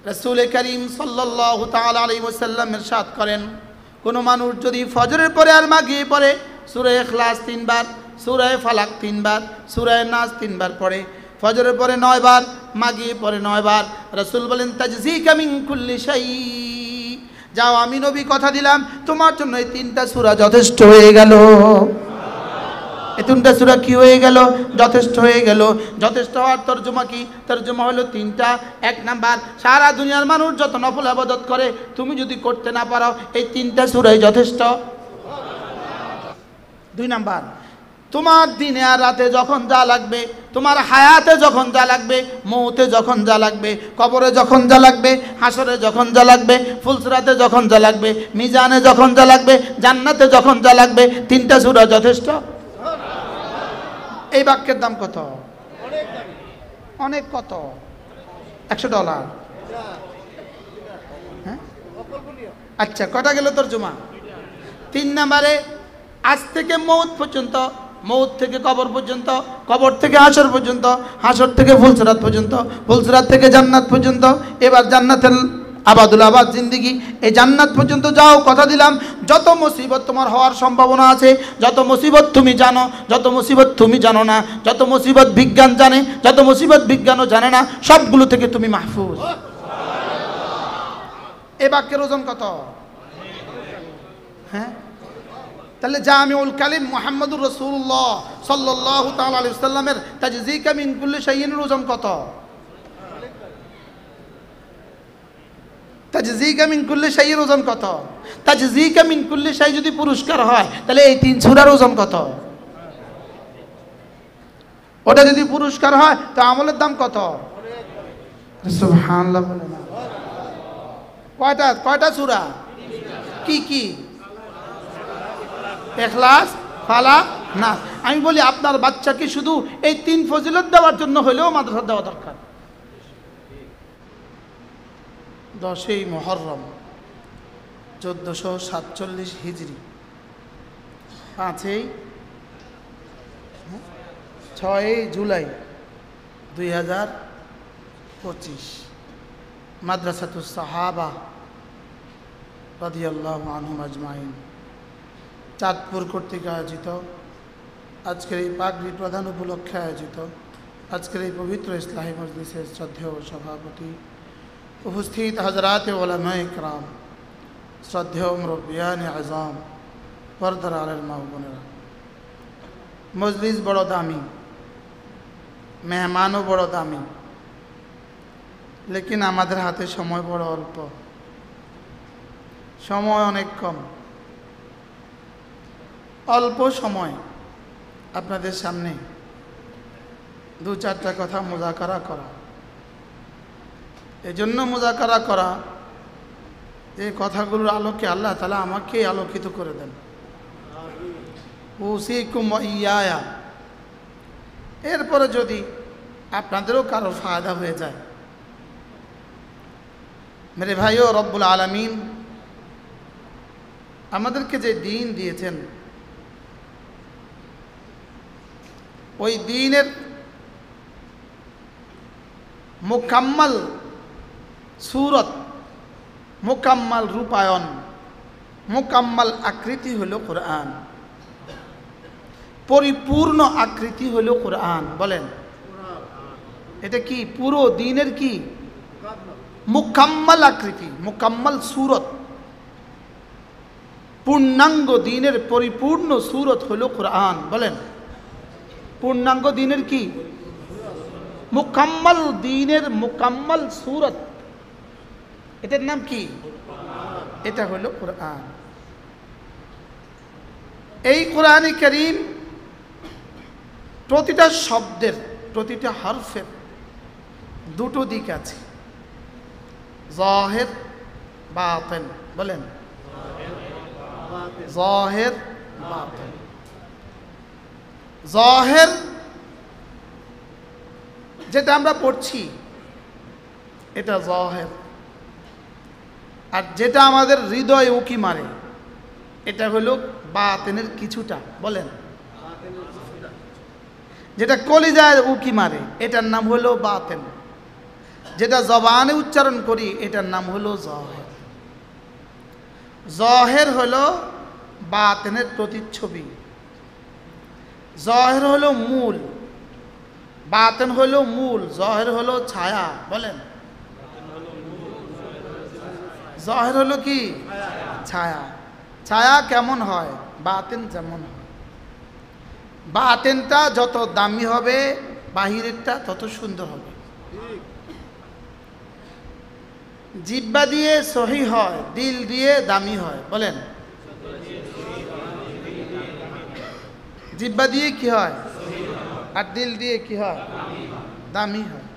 রাসূল করিম সাল্লাল্লাহু তাআলা আলাইহি ওয়াসাল্লাম ইরশাদ করেন, কোনো মানুষ যদি ফজরের পরে আর মাগরিবে পড়ে সূরা ইখলাস 3 বার, সূরা ফালাক 3 বার, সূরা নাস 3 বার পড়ে, ফজরের পরে 9 বার, মাগরিবে পরে 9 বার, রাসূল বলেন তাজজিকা মিন কুল্লি শাই, যাও আমি নবী কথা দিলাম তোমার জন্য এই 3টা সূরা যথেষ্ট হয়ে গেল। এই 3টা সূরা কি হয়ে গেল? যথেষ্ট হয়ে গেল। যথেষ্ট হওয়ার তরজমা কি? তরজমা হলো 3টা। 1 নাম্বার, সারা দুনিয়ার মানুষ যত নফল ইবাদত করে তুমি যদি করতে না পারো এই 3টা সূরাই যথেষ্ট। 2 নাম্বার, তোমার দিনে আর রাতে যখন যা লাগবে, তোমার হায়াতে যখন যা লাগবে, মৌতে যখন যা লাগবে, কবরে যখন যা লাগবে, হাসরে যখন যা লাগবে, ফুলসরাতে যখন যা লাগবে, মিজানে যখন যা লাগবে, জান্নাতে যখন যা লাগবে, 3টা সূরা যথেষ্ট। এই বাক্যের দাম কত? অনেক। কত? $100। হ্যাঁ, আচ্ছা, কটা গেল তরজমা? 3 নম্বরে, আজ থেকে মৌত পর্যন্ত, মৌত থেকে কবর পর্যন্ত, কবর থেকে হাসর পর্যন্ত, হাসর থেকে ফুলসরাত পর্যন্ত, ফুলসরাত থেকে জান্নাত পর্যন্ত, এবার জান্নাতের আবাদুল আবাদ জিন্দিগি, এই জান্নাত পর্যন্ত যাও কথা দিলাম। যত মুসিবত তোমার হওয়ার সম্ভাবনা আছে, যত মুসিবত তুমি জানো, যত মুসিবত তুমি জানো না, যত মুসিবত বিজ্ঞান জানে, যত মুসিবত বিজ্ঞানও জানে না, সবগুলো থেকে তুমি মাহফুজ। এ বাক্যের ওজন কত? হ্যাঁ, তাহলে জামিউল কালিম মুহাম্মদুর রাসূলুল্লাহ সাল্লাল্লাহু তাআলা আলাইহি ওয়াসাল্লামের তাজজিকা মিন কুল্লি শাইইন ওজন কত? তাজজিকা মিন কুল্লি শাইইর ওজন কত? তাজজিকা মিন কুল্লি শাই যদি পুরস্কার হয় তাহলে এই 3 সূরার ওজন কত? ওটা যদি পুরস্কার হয় তো আমলের দাম কত? সুবহানাল্লাহ বলে না। কয়টা সূরা? কি কি? ইখলাস, ফালাক, নাস। আমি বলি আপনার বাচ্চাকে শুধু এই 3 ফজিলত দেওয়ার জন্য হলেও মাদ্রাসা দেওয়া দরকার। 10ই মুহররম 1447 হিজরি, 6ই জুলাই 2025, মাদ্রাসাতুস সাহাবা রাদিয়াল্লাহু আনহুম আজমাইন চাঁদপুর কর্তৃক আয়োজিত আজকের এই পাগড়ি প্রধান উপলক্ষে আয়োজিত আজকের এই পবিত্র ইসলাহি মজলিসের শ্রদ্ধেয় সভাপতি, উপস্থিত হযরাত উলামায়ে কেরাম, শ্রদ্ধেয় মুরব্বিয়ানে আযম, পর্দার আলের মা বোনেরা, মজলিস বড় দামি, মেহমানও বড় দামি, লেকিন আমাদের হাতে সময় বড় অল্প, সময় অনেক কম। অল্প সময় আপনাদের সামনে 2-4টা কথা মুযাকারা করা। এজন্য মুযাকারা করা যে কথাগুলোর আলোকে আল্লাহ তাআলা আমাকে আলোকিত করে দেন। উসিকুম ওয়া ইয়া, এরপরে যদি আপনাদেরও কারো ফায়দা হয়ে যায়। মেরে ভাইও, রব্বুল আলামিন আমাদেরকে যে দ্বীন দিয়েছেন, ওই দ্বীনের মুকাম্মাল সূরত, মুকাম্মাল রূপায়ণ, মুকাম্মাল আকৃতি হলো কোরআন। পরিপূর্ণ আকৃতি হলো কোরআন। বলেন, এটা কি? পুরো দ্বীনের কি মুকাম্মাল আকৃতি, মুকাম্মাল সূরত, পূর্ণাঙ্গ দ্বীনের পরিপূর্ণ সূরত হলো কোরআন। বলেন, পূর্ণাঙ্গ দ্বীনের কি? মুকাম্মাল দ্বীনের মুকাম্মাল সূরত, এটার নাম কি? এটা হলো কোরআন। এই কোরআনে কারীম প্রতিটা শব্দের, প্রতিটা হরফের 2টো দিক আছে, যাহির, বাতিন। বলেন, যাহির, বাতিন। যাহির যেটা আমরা পড়ছি এটা যাহির, আর যেটা আমাদের হৃদয়ে উকি মারে এটা হলো বাতিনের কিছুটা। বলেন, যেটা কলিজায় উকি মারে এটার নাম হলো বাতিন। যেটা জবানে উচ্চারণ করি এটার নাম হলো জহের। জহের হলো বাতিনের প্রতিচ্ছবি, জহের হলো মূল, বাতিন হলো মূল, জহের হলো ছায়া। বলেন, জহের হলো কি? ছায়া। ছায়া কেমন হয়? বাতিন যেমন হয়। বাতিনটা যত দামি হবে বাহিরেরটা তত সুন্দর হবে। জিহ্বা দিয়ে সহি হয়, দিল দিয়ে দামি হয়। বলেন, জিহ্বা দিয়ে কি হয় আর দিল দিয়ে কি হয়? দামি হয়।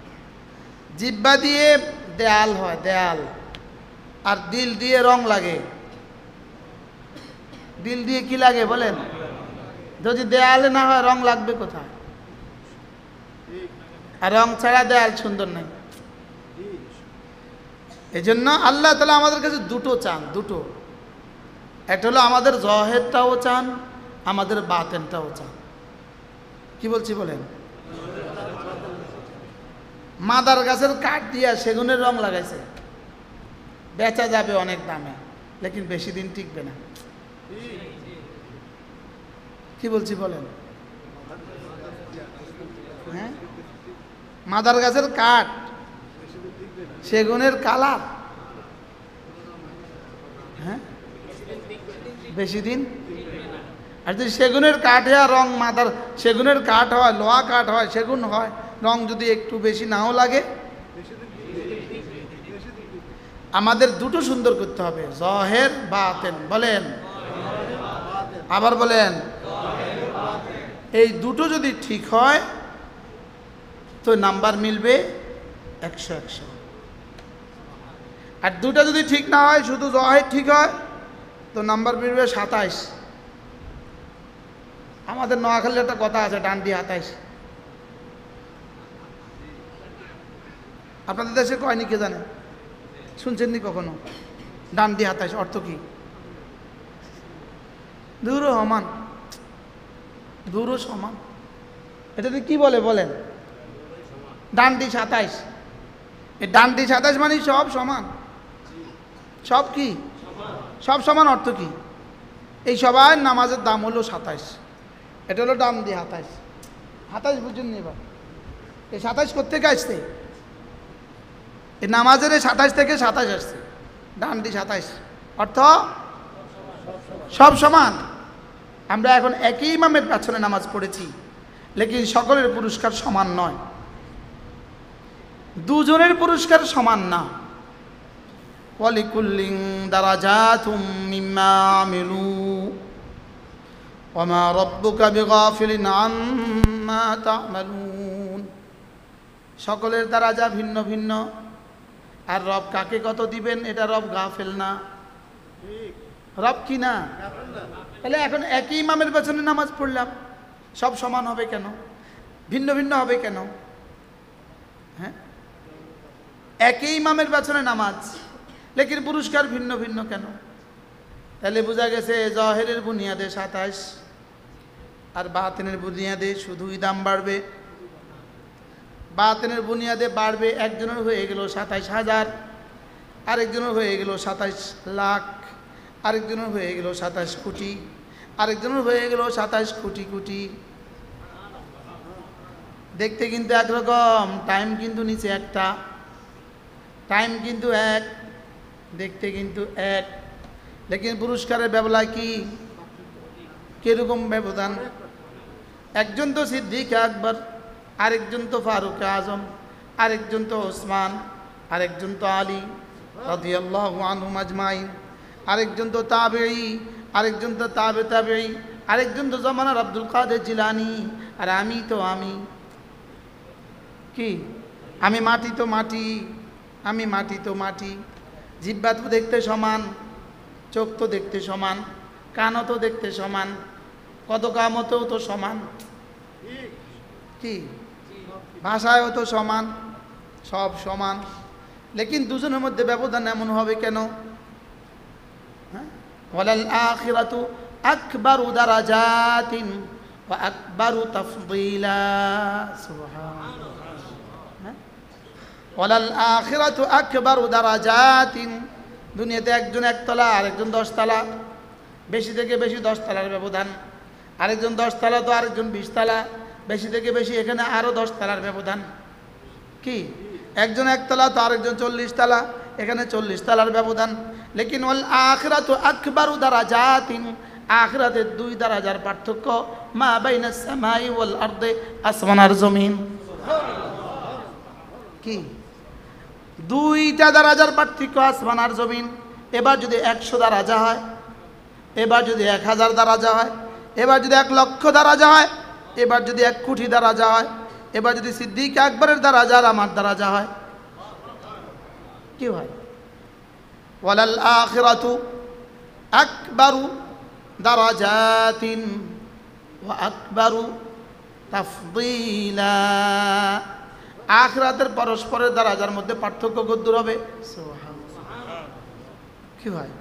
জিহ্বা দিয়ে দেয়াল হয়, দেয়াল, আর দিল দিয়ে রং লাগে। দিল দিয়ে কি লাগে? বলেন, যদি দেয়ালে না হয় রং লাগবে কোথায়? আর রং ছাড়া দেয়াল সুন্দর নাই। এই জন্য আল্লাহ তাআলা আমাদের কাছে দুটো চান, দুটো। একটা হলো আমাদের জহেরটাও চান, আমাদের বাতেনটাও চান। কি বলছি বলেন? মাদার গাছের কাঠ দিয়া সেগুনের রং লাগাইছে, বেচা যাবে অনেক দামে, লেকিন বেশি দিন টিকবে না। কি বলছি বলেন? হ্যাঁ, মাদার গাছের কাঠ, সেগুনের কালার, হ্যাঁ, বেশি দিন। আর যদি সেগুনের কাঠে আর রং মাদার সেগুনের কাঠ হয়, লোহা কাঠ হয়, সেগুন হয়, রং যদি একটু বেশি নাও লাগে, আমাদের দুটো সুন্দর করতে হবে, জহের বাতেন। বলেন, আবার বলেন, এই দুটো যদি ঠিক হয় তো নাম্বার মিলবে 100-100। আর দুটো যদি ঠিক না হয়, শুধু জহের ঠিক হয়, তো নাম্বার মিলবে 27। আমাদের নোয়াখালী একটা কথা আছে, ডান্ডি 27। আপনাদের দেশে কয়নি কে জানে? শুনছেননি কখনো? ডান্ডি 27 অর্থ কি? দূরও সমান, দূরও সমান। এটাতে কি বলে বলেন? ডান্ডি 27। এই ডান্ডি 27 মানে সব সমান। সব কি? সব সমান অর্থ কি? এই সবার নামাজের দাম হলো 27। এটা হলো ডান্ডি 27। 27 বুঝুন নি এবার? এই 27 কোত্থেকে আসছে? এই নামাজের 27 থেকে 27 আসছে, ডান্ডি 27 অর্থ সব সমান। আমরা এখন একই ইমামের পেছনে নামাজ পড়েছি, লেকিন সকলের পুরস্কার সমান নয়, দুজনের পুরস্কার সমান না। ওয়ালিকুল্লিন দারাজাতুম মিম্মা আমিলু ওয়া মা রাব্বুকা বিগাফিলিন আম্মা তা'মালুন। সকলের দারাজা ভিন্ন ভিন্ন, আর রব কাকে কত দিবেন এটা রব গাফেল না। রব কি না? তাহলে এখন একই ইমামের পেছনে নামাজ পড়লাম, সব সমান হবে কেন? ভিন্ন ভিন্ন হবে কেন? হ্যাঁ, একই ইমামের পেছনে নামাজ, লেকিন পুরস্কার ভিন্ন ভিন্ন কেন? তাহলে বোঝা গেছে জহেরের বুনিয়াদে 27 আর বাতিনের বুনিয়াদে শুধুই দাম বাড়বে। বাতিনের বুনিয়াদে বাড়বে, একজনের হয়ে গেল 27,000, আরেকজনের হয়ে গেল 27 লাখ, আরেকজনের হয়ে গেল 27 কোটি, আরেকজনের হয়ে গেল 27 কোটি কোটি। দেখতে কিন্তু একরকম, টাইম কিন্তু নিচে একটা, টাইম কিন্তু এক, দেখতে কিন্তু এক, লেকিন পুরস্কারের ব্যবধান কি? কিরকম ব্যবধান? একজন তো সিদ্দিক আকবর, আরেকজন তো ফারুক আজম, আরেকজন তো ওসমান, আরেকজন তো আলী রাদিয়াল্লাহু আনহুম আজমাইন, আরেকজন তো তাবেঈ, আরেকজন তো তাবে তাবেঈ, আরেকজন তো জামানার আব্দুল কাদের জিলানী, আর আমি তো আমি কি? আমি মাটি তো মাটি, আমি মাটি তো মাটি। জিহ্বা তো দেখতে সমান, চোখ তো দেখতে সমান, কানও তো দেখতে সমান, কদকামতেও তো সমান, কি ভাষায়ও তো সমান, সব সমান, লেকিন দুজনের মধ্যে ব্যবধান এমন হবে কেন? হ্যাঁ, ওয়ালাল আখিরাতু আকবারু দারাজাতিন ওয়া আকবারু তাফদীলা। সুবহানাল্লাহ। ওয়ালাল আখিরাতু আকবারু দারাজাতিন, দুনিয়াতে একজন একতলা আরেকজন 10 তলা, বেশি থেকে বেশি 10 তলার ব্যবধান, আরেকজন 10 তলা তো আরেকজন 20 তলা, বেশি থেকে বেশি এখানে আরও 10 তলার ব্যবধান। কি একজন একতলা তো আরেকজন 40 তলা, এখানে 40 তলার ব্যবধান। লেকিন ওয়াল আখিরাতু আকবারু দারাজাতিন, আখিরাতের 2 দারাজার পার্থক্য, মা বাইনাস সামাই ওয়াল আরদে, আসমান আর জমিন। কি 2টা দারাজার পার্থক্য, আসমান আর জমিন। এবার যদি 100 দারাজা হয়, এবার যদি 1000 দারাজা হয়, এবার যদি 1 লক্ষ দারাজা হয়, এবার যদি 1 কোটি দারাজা হয়, এবার যদি সিদ্দিক আকবরের দারাজা আর আমার দারাজা হয়, কি হয়? ওয়ালাল আখিরাতু আকবারু দারাজাতিন ওয়া আকবারু তাফদীলা, আখিরাতের পরস্পরের দারাজার মধ্যে পার্থক্য কতদূর হবে? কি হয়?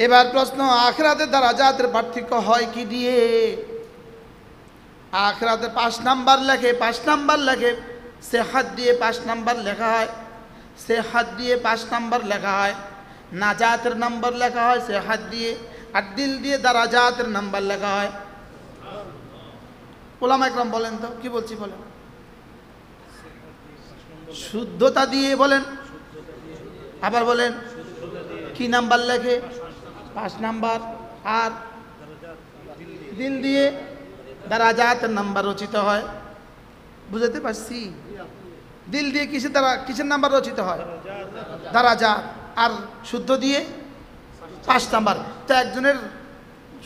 এবার প্রশ্ন, আখিরাতের দারাজাতের পার্থক্য হয় কি দিয়ে? আখিরাতে 5 নাম্বার লেখে, 5 নাম্বার লেখে, সেহাত দিয়ে 5 নাম্বার লেখা হয়, সেহাত দিয়ে 5 নাম্বার লেখা হয়, নাজাতের নাম্বার লেখা হয় সেহাত দিয়ে, আর দিল দিয়ে দারাজাতের নাম্বার লেখা হয়। ওলামা একরাম বলেন তো, কি বলছি বলেন? শুদ্ধতা দিয়ে বলেন, আবার বলেন, কি নাম্বার লেখে? 5 নাম্বার। আর দিল দিয়ে দারাজাতের নাম্বার রচিত হয়। বুঝতে পারছি? দিল দিয়ে কিসের নাম্বার রচিত হয়? দারাজাত। আর শুদ্ধ দিয়ে 5 নাম্বার। তো একজনের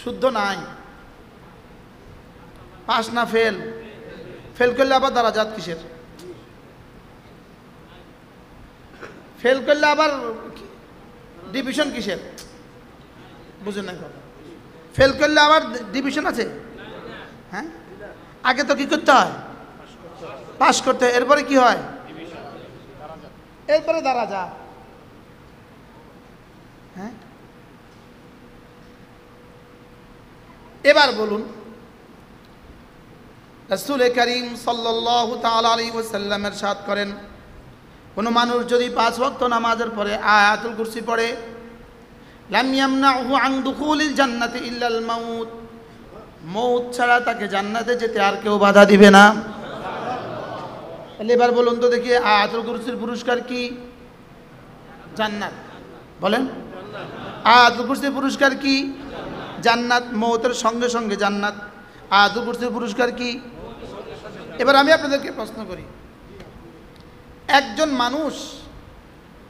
শুদ্ধ নাই, 5 না ফেল, ফেল করলে আবার দারাজাত কিসের? ফেল করলে আবার ডিভিশন কিসের? বুঝুন না কথা। ফেল করলে আবার ডিভিশন আছে? হ্যাঁ, আগে তো কি করতে হয়? পাস করতে হয়, এরপরে কি হয়? এরপরে দারাজা। হ্যাঁ, এবার বলুন, রাসূল করিম সাল্লাল্লাহু তাআলা আলাইহি ওয়াসাল্লাম ইরশাদ করেন, কোন মানুষ যদি 5 ওয়াক্ত নামাজের পরে আয়াতুল কুরসি পড়ে, লাম ইয়ামনাহু আন দুখুলিল জান্নাতি ইল্লাল মাউত, মউত ছাড়া তাকে জান্নাতে যেতে আর কেউ বাধা দিবে না। এবার বলুন তো দেখি, আয়াতুল কুরসির পুরস্কার কি? জান্নাত। বলেন, আয়াতুল কুরসির পুরস্কার কি? জান্নাত। মউতের সঙ্গে সঙ্গে জান্নাত। আয়াতুল কুরসির পুরস্কার কি? এবার আমি আপনাদেরকে প্রশ্ন করি, একজন মানুষ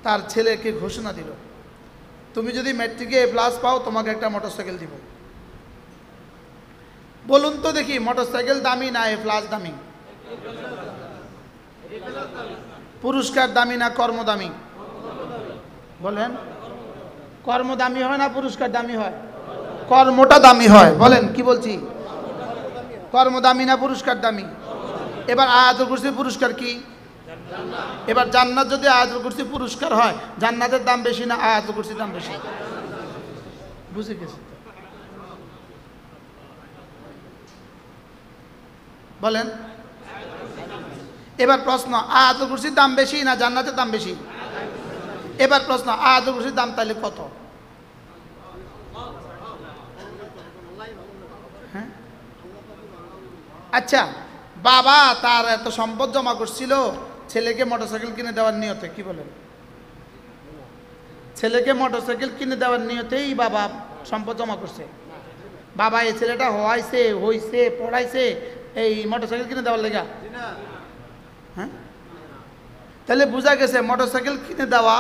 তার ছেলেকে ঘোষণা দিল, তুমি যদি ম্যাট্রিকে A+ পাও তোমাকে একটা মোটরসাইকেল দিব। বলুন তো দেখি, মোটরসাইকেল দামি না A+ দামি? পুরস্কার দামি না কর্ম দামি? বলেন, কর্ম দামি হয় না পুরস্কার দামি হয়? কর্মটা দামি হয়। বলেন, কি বলছি? কর্ম দামি না পুরস্কার দামি? এবার আয়াতুল কুরসির পুরস্কার কি? এবার জান্নাত যদি আয়াতুল কুরসি পুরস্কার হয়, জান্নাতের দাম বেশি না আয়াতুল কুরসির দাম বেশি? বুঝে গেছে? বলেন। এবার প্রশ্ন, আয়াতুল কুরসির দাম বেশি না জান্নাতের দাম বেশি? এবার প্রশ্ন, আয়াতুল কুরসির দাম তাহলে কত? হ্যাঁ, আচ্ছা, বাবা তার এত সম্পদ জমা করছিল ছেলেকে মোটরসাইকেল কিনে দেওয়ার নিয়তে, কি বলেন? ছেলেকে মোটরসাইকেল কিনে দেওয়ার নিয়তেই বাবা সম্পদ জমা করছে। বাবা এই ছেলেটা হইছে পড়াইছে এই মোটরসাইকেল কিনে দেওয়ার লেগা? হ্যাঁ, তাহলে বোঝা গেছে মোটরসাইকেল কিনে দেওয়া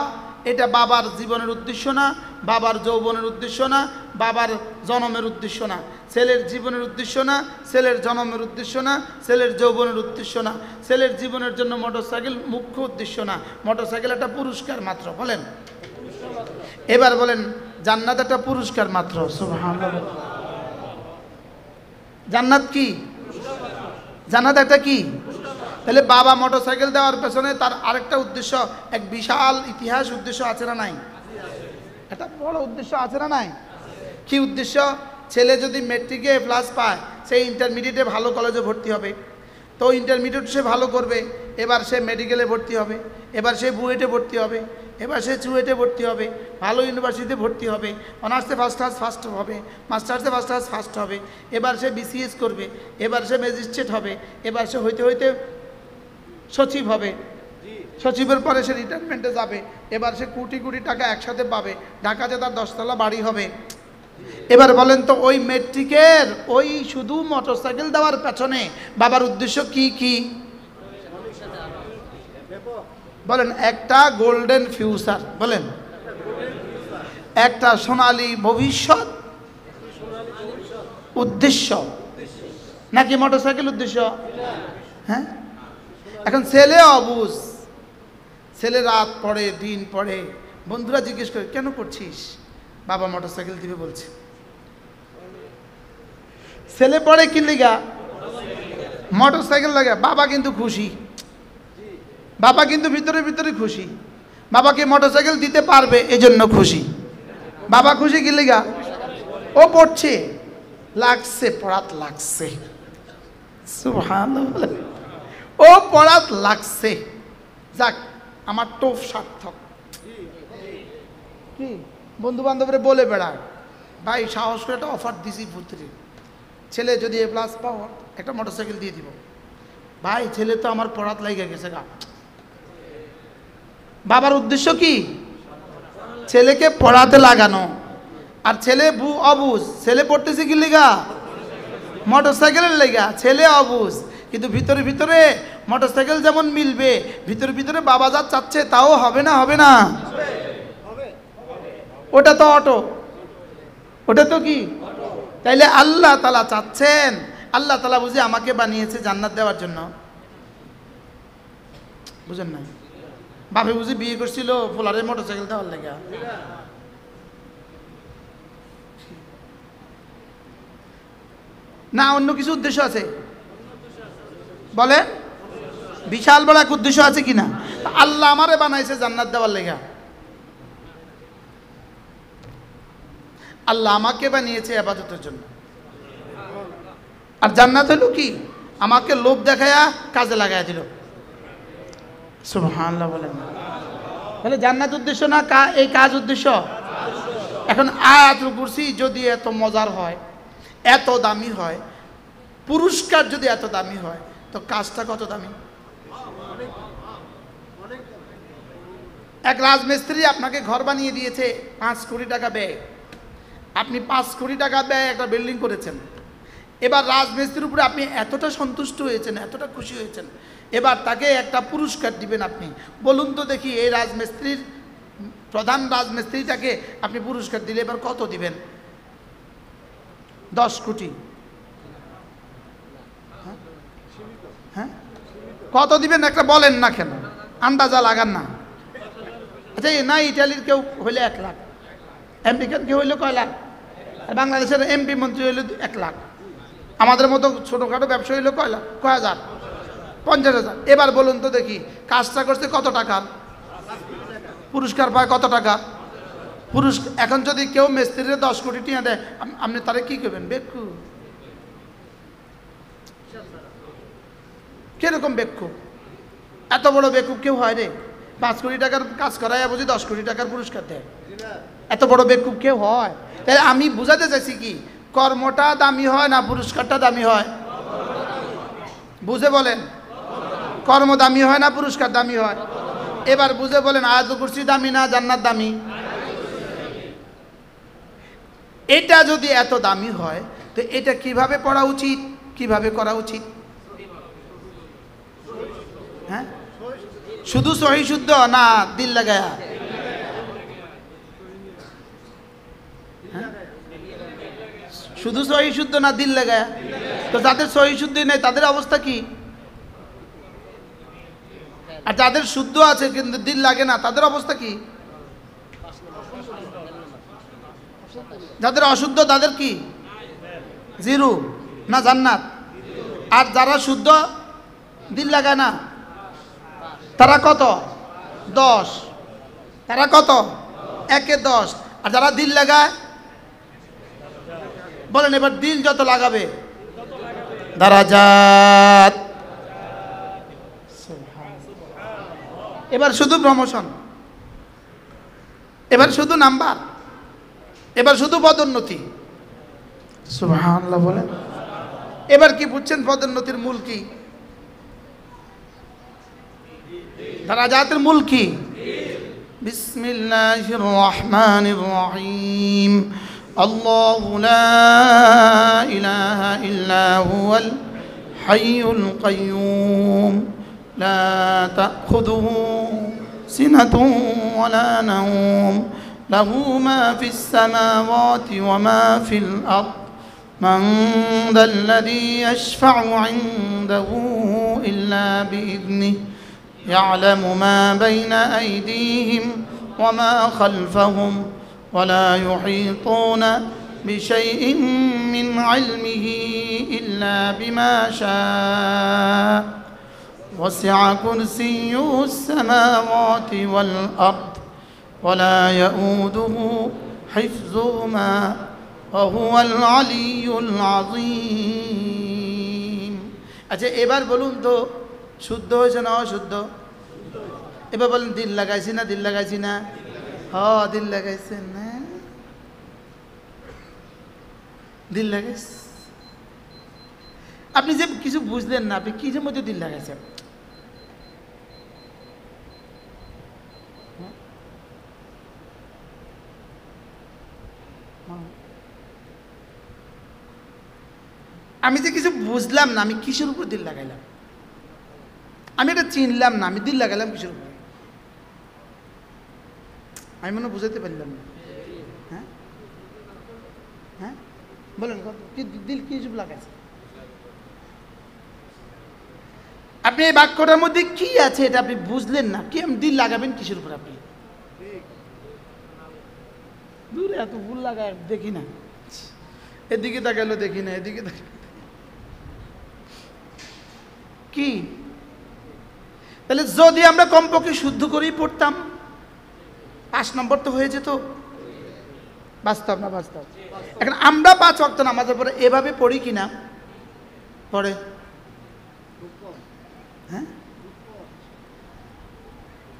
এটা বাবার জীবনের উদ্দেশ্য না, বাবার যৌবনের উদ্দেশ্য না, বাবার জন্মের উদ্দেশ্য না, ছেলের জীবনের উদ্দেশ্য না, ছেলের জন্মের উদ্দেশ্য না, ছেলের যৌবনের উদ্দেশ্য না, ছেলের জীবনের জন্য মোটরসাইকেল মুখ্য উদ্দেশ্য না, মোটরসাইকেল একটা পুরস্কার মাত্র। বলেন, এবার বলেন, জান্নাত একটা পুরস্কার মাত্র। সুবহানাল্লাহ। জান্নাত কি? জান্নাত একটা কি? তাহলে বাবা মোটরসাইকেল দেওয়ার পেছনে তার আরেকটা উদ্দেশ্য, এক বিশাল ইতিহাস উদ্দেশ্য আছে না নাই? একটা বড় উদ্দেশ্য আছে না নাই? কি উদ্দেশ্য? ছেলে যদি ম্যাট্রিকে A+ পায়, সে ইন্টারমিডিয়েটে ভালো কলেজে ভর্তি হবে, তো ইন্টারমিডিয়েট সে ভালো করবে, এবার সে মেডিকেলে ভর্তি হবে, এবার সে বুয়েটে ভর্তি হবে, এবার সে চুয়েটে ভর্তি হবে, ভালো ইউনিভার্সিটিতে ভর্তি হবে, অনার্সে ফার্স্ট ক্লাস ফার্স্ট হবে, মাস্টার্সে ফার্স্ট ক্লাস ফার্স্ট হবে, এবার সে বিসিএস করবে, এবার সে ম্যাজিস্ট্রেট হবে, এবার সে হইতে হইতে সচিব হবে, সচিবের পরে সে রিটায়ারমেন্টে যাবে, এবার সে কোটি কোটি টাকা একসাথে পাবে, ঢাকাতে তার 10 তলা বাড়ি হবে। এবার বলেন তো ওই মেট্রিকের ওই শুধু মোটরসাইকেল দেওয়ার পেছনে বাবার উদ্দেশ্য কি কি বলেন? একটা গোল্ডেন ফিউচার, বলেন একটা সোনালী ভবিষ্যৎ উদ্দেশ্য, নাকি মোটরসাইকেল উদ্দেশ্য? হ্যাঁ, এখন ছেলে অবুঝ, ছেলে রাত পড়ে দিন পড়ে, বন্ধুরা জিজ্ঞেস করে কেন করছিস? বাবা মোটরসাইকেল দিবে বলছে। ছেলে পড়ে কি লিগা? মোটরসাইকেল লাগা। বাবা কিন্তু খুশি, বাবা কিন্তু ভিতরে ভিতরে খুশি, বাবাকে মোটরসাইকেল দিতে পারবে এজন্য খুশি। বাবা খুশি কি লিগা? ও পড়ছে, লাগছে, পড়াত লাগছে, সুবহানাল্লাহ, ও পড়াত লাগছে, যাক আমার টোপ সার্থক। কি বন্ধু বান্ধবরে বলে বেড়ায়, ভাই সাহস করে একটা অফার দিছি পুত্রে, ছেলে যদি এ প্লাস পাও একটা মোটরসাইকেল দিয়ে দিব। ভাই ছেলে তো আমার পড়াত লাগে গেছে গা। বাবার উদ্দেশ্য কি? ছেলেকে পড়াতে লাগানো। আর ছেলে অবুঝ, ছেলে পড়তেছে কি লিগা? মোটরসাইকেলের লেগা। ছেলে অবুঝ, কিন্তু ভিতরে ভিতরে মোটরসাইকেল যেমন মিলবে, ভিতরে ভিতরে বাবা যা চাচ্ছে তাও হবে না? হবে না? ওটা তো অটো, ওটা তো কি? তাইলে আল্লাহ তাআলা চাচ্ছেন, আল্লাহ তাআলা বুঝি আমাকে বানিয়েছে জান্নাত দেওয়ার জন্য? বুঝেন না? বাপে বুঝি বিয়ে করছিল ফোলারের মোটরসাইকেল দেওয়ার লেগা? না অন্য কিছু উদ্দেশ্য আছে? বলে বিশাল বড় এক উদ্দেশ্য আছে কিনা? আল্লাহ আমারে বানাইছে জান্নাত দেওয়ার লেগা। আল্লাহ আমাকে বানিয়েছে ইবাদতের জন্য। আর জান্নাত হলো কি? আমাকে লোভ দেখায়া কাজে লাগায় দিল। সুবহানাল্লাহ বলেন। তাহলে জান্নাত উদ্দেশ্য না এই কাজ উদ্দেশ্য? এখন আয়াতুল কুরসি যদি এত মজার হয়, এত দামি হয়, পুরস্কার যদি এত দামি হয়, তো কাজটা কত দামি? এক রাজমিস্ত্রি আপনাকে ঘর বানিয়ে দিয়েছে 5 কোটি টাকা ব্যয়, আপনি 5 কোটি টাকা ব্যয় একটা বিল্ডিং করেছেন। এবার রাজমিস্ত্রির উপরে আপনি এতটা সন্তুষ্ট হয়েছেন, এতটা খুশি হয়েছেন, এবার তাকে একটা পুরস্কার দিবেন। আপনি বলুন তো দেখি, এই রাজমিস্ত্রির প্রধান রাজমিস্ত্রিটাকে আপনি পুরস্কার দিলে এবার কত দিবেন? 10 কোটি। হ্যাঁ, কত দিবেন একটা বলেন না কেন? আন্দাজা লাগান না। আচ্ছা না, ইটালির কেউ হইলে 1 লাখ, আমেরিকান কেউ হইলে কয় লাখ, আর বাংলাদেশের এমপি মন্ত্রী হইলে 1 লাখ, আমাদের মতো ছোটোখাটো ব্যবসা হইলে কয় লাখ, কয় হাজার, 50,000। এবার বলুন তো দেখি, কাজটা করছে কত টাকার? পুরস্কার পায় কত টাকা? পুরস্কার। এখন যদি কেউ মিস্ত্রিরে 10 কোটি টাকা দেয়, আপনি তারে কি করবেন? বেক্ষু। কিরকম বেক্ষু? এত বড় বেকুব কেউ হয় রে? 5 কোটি টাকার কাজ করায় বুঝি 10 কোটি টাকার পুরস্কার দেয়? এত বড় বেকুব কেউ হয়? তাই আমি বুঝাতে চাইছি কি, কর্মটা দামি হয় না পুরস্কারটা দামি হয়? বুঝে বলেন, কর্ম দামি হয় না পুরস্কার দামি হয়? এবার বুঝে বলেন, আয়াতুল কুরসি দামি না জান্নাত দামি? এটা যদি এত দামি হয়, তো এটা কিভাবে পড়া উচিত, কিভাবে করা উচিত? হ্যাঁ, শুধু সহি শুদ্ধ না দিল লাগায়া? শুধু সহি শুদ্ধ না দিল লাগায়া? তো যাদের সহি শুদ্ধই নেই তাদের অবস্থা কি? আর যাদের শুদ্ধ আছে কিন্তু দিল লাগে না তাদের অবস্থা কি? যাদের অশুদ্ধ তাদের কি? 0 না জান্নাত? আর যারা শুদ্ধ দিল লাগায় না তারা কত? 10। তারা কত? 1-এ 10। আর যারা দিল লাগায়, বলেন এবার দিল যত লাগাবে দারাজাত। সুবহানাল্লাহ। এবার শুধু প্রমোশন, এবার শুধু নাম্বার, এবার শুধু পদোন্নতি। সুবহানাল্লাহ বলেন। এবার কি বুঝছেন পদোন্নতির মূল কি, দারাজাতের মূল কি? বিসমিল্লাহির রহমানির রহিম। আল্লাহু লা ইলাহা ইল্লা হুয়াল হাইয়ুল কাইয়্যুম লা তাখুযুহু সিনাতুন ওয়ালা নাওম লাহু মা ফিস সামাওয়াতি ওয়া মা ফিল আরদ মান যাল্লাযী ইয়াশফা'ু 'ইনদাহু ইল্লা বিইذনিহি يعلم ما بين أيديهم وما خلفهم ولا يحيطون بشيء من علمه إلا بما شاء وسع كرسيه السماوات والأرض ولا يؤوده حفظهما وهو العلي العظيم। আচ্ছা এবার বলুন তো শুদ্ধ হয়েছে না অশুদ্ধ? এবার বলেন দিল লাগাইছি না দিল লাগাইছি না? হ্যাঁ দিল লাগাইছেন না, দিল লাগাইছে। আপনি যে কিছু বুঝলেন না, আপনি কিসের মধ্যে দিল লাগাইছেন? আমি যে কিছু বুঝলাম না, আমি কিসের উপর দিল লাগাইলাম? আমি এটা চিনলাম না, আমি দিল লাগালাম কিসের উপরে? আমি মনে বুঝাতে পারলাম না। হ্যাঁ হ্যাঁ বলেন কি দিল কি লাগাইছে? আপনি এই বাক্যটার মধ্যে কি আছে এটা আপনি বুঝলেন না, কি আমি দিল লাগাবেন কিসের উপর? আপনি দূরে এত ভুল লাগায় দেখি না, এদিকে তাকালো দেখি না, এদিকে কি? তাহলে যদি আমরা কমপক্ষে শুদ্ধ করেই পড়তাম 5 নম্বর তো হয়ে যেত। বাস্তব না বাস্তব? এখন আমরা 5 ওয়াক্ত নামাজের পরে এভাবে পড়ি কিনা? পড়ে। হ্যাঁ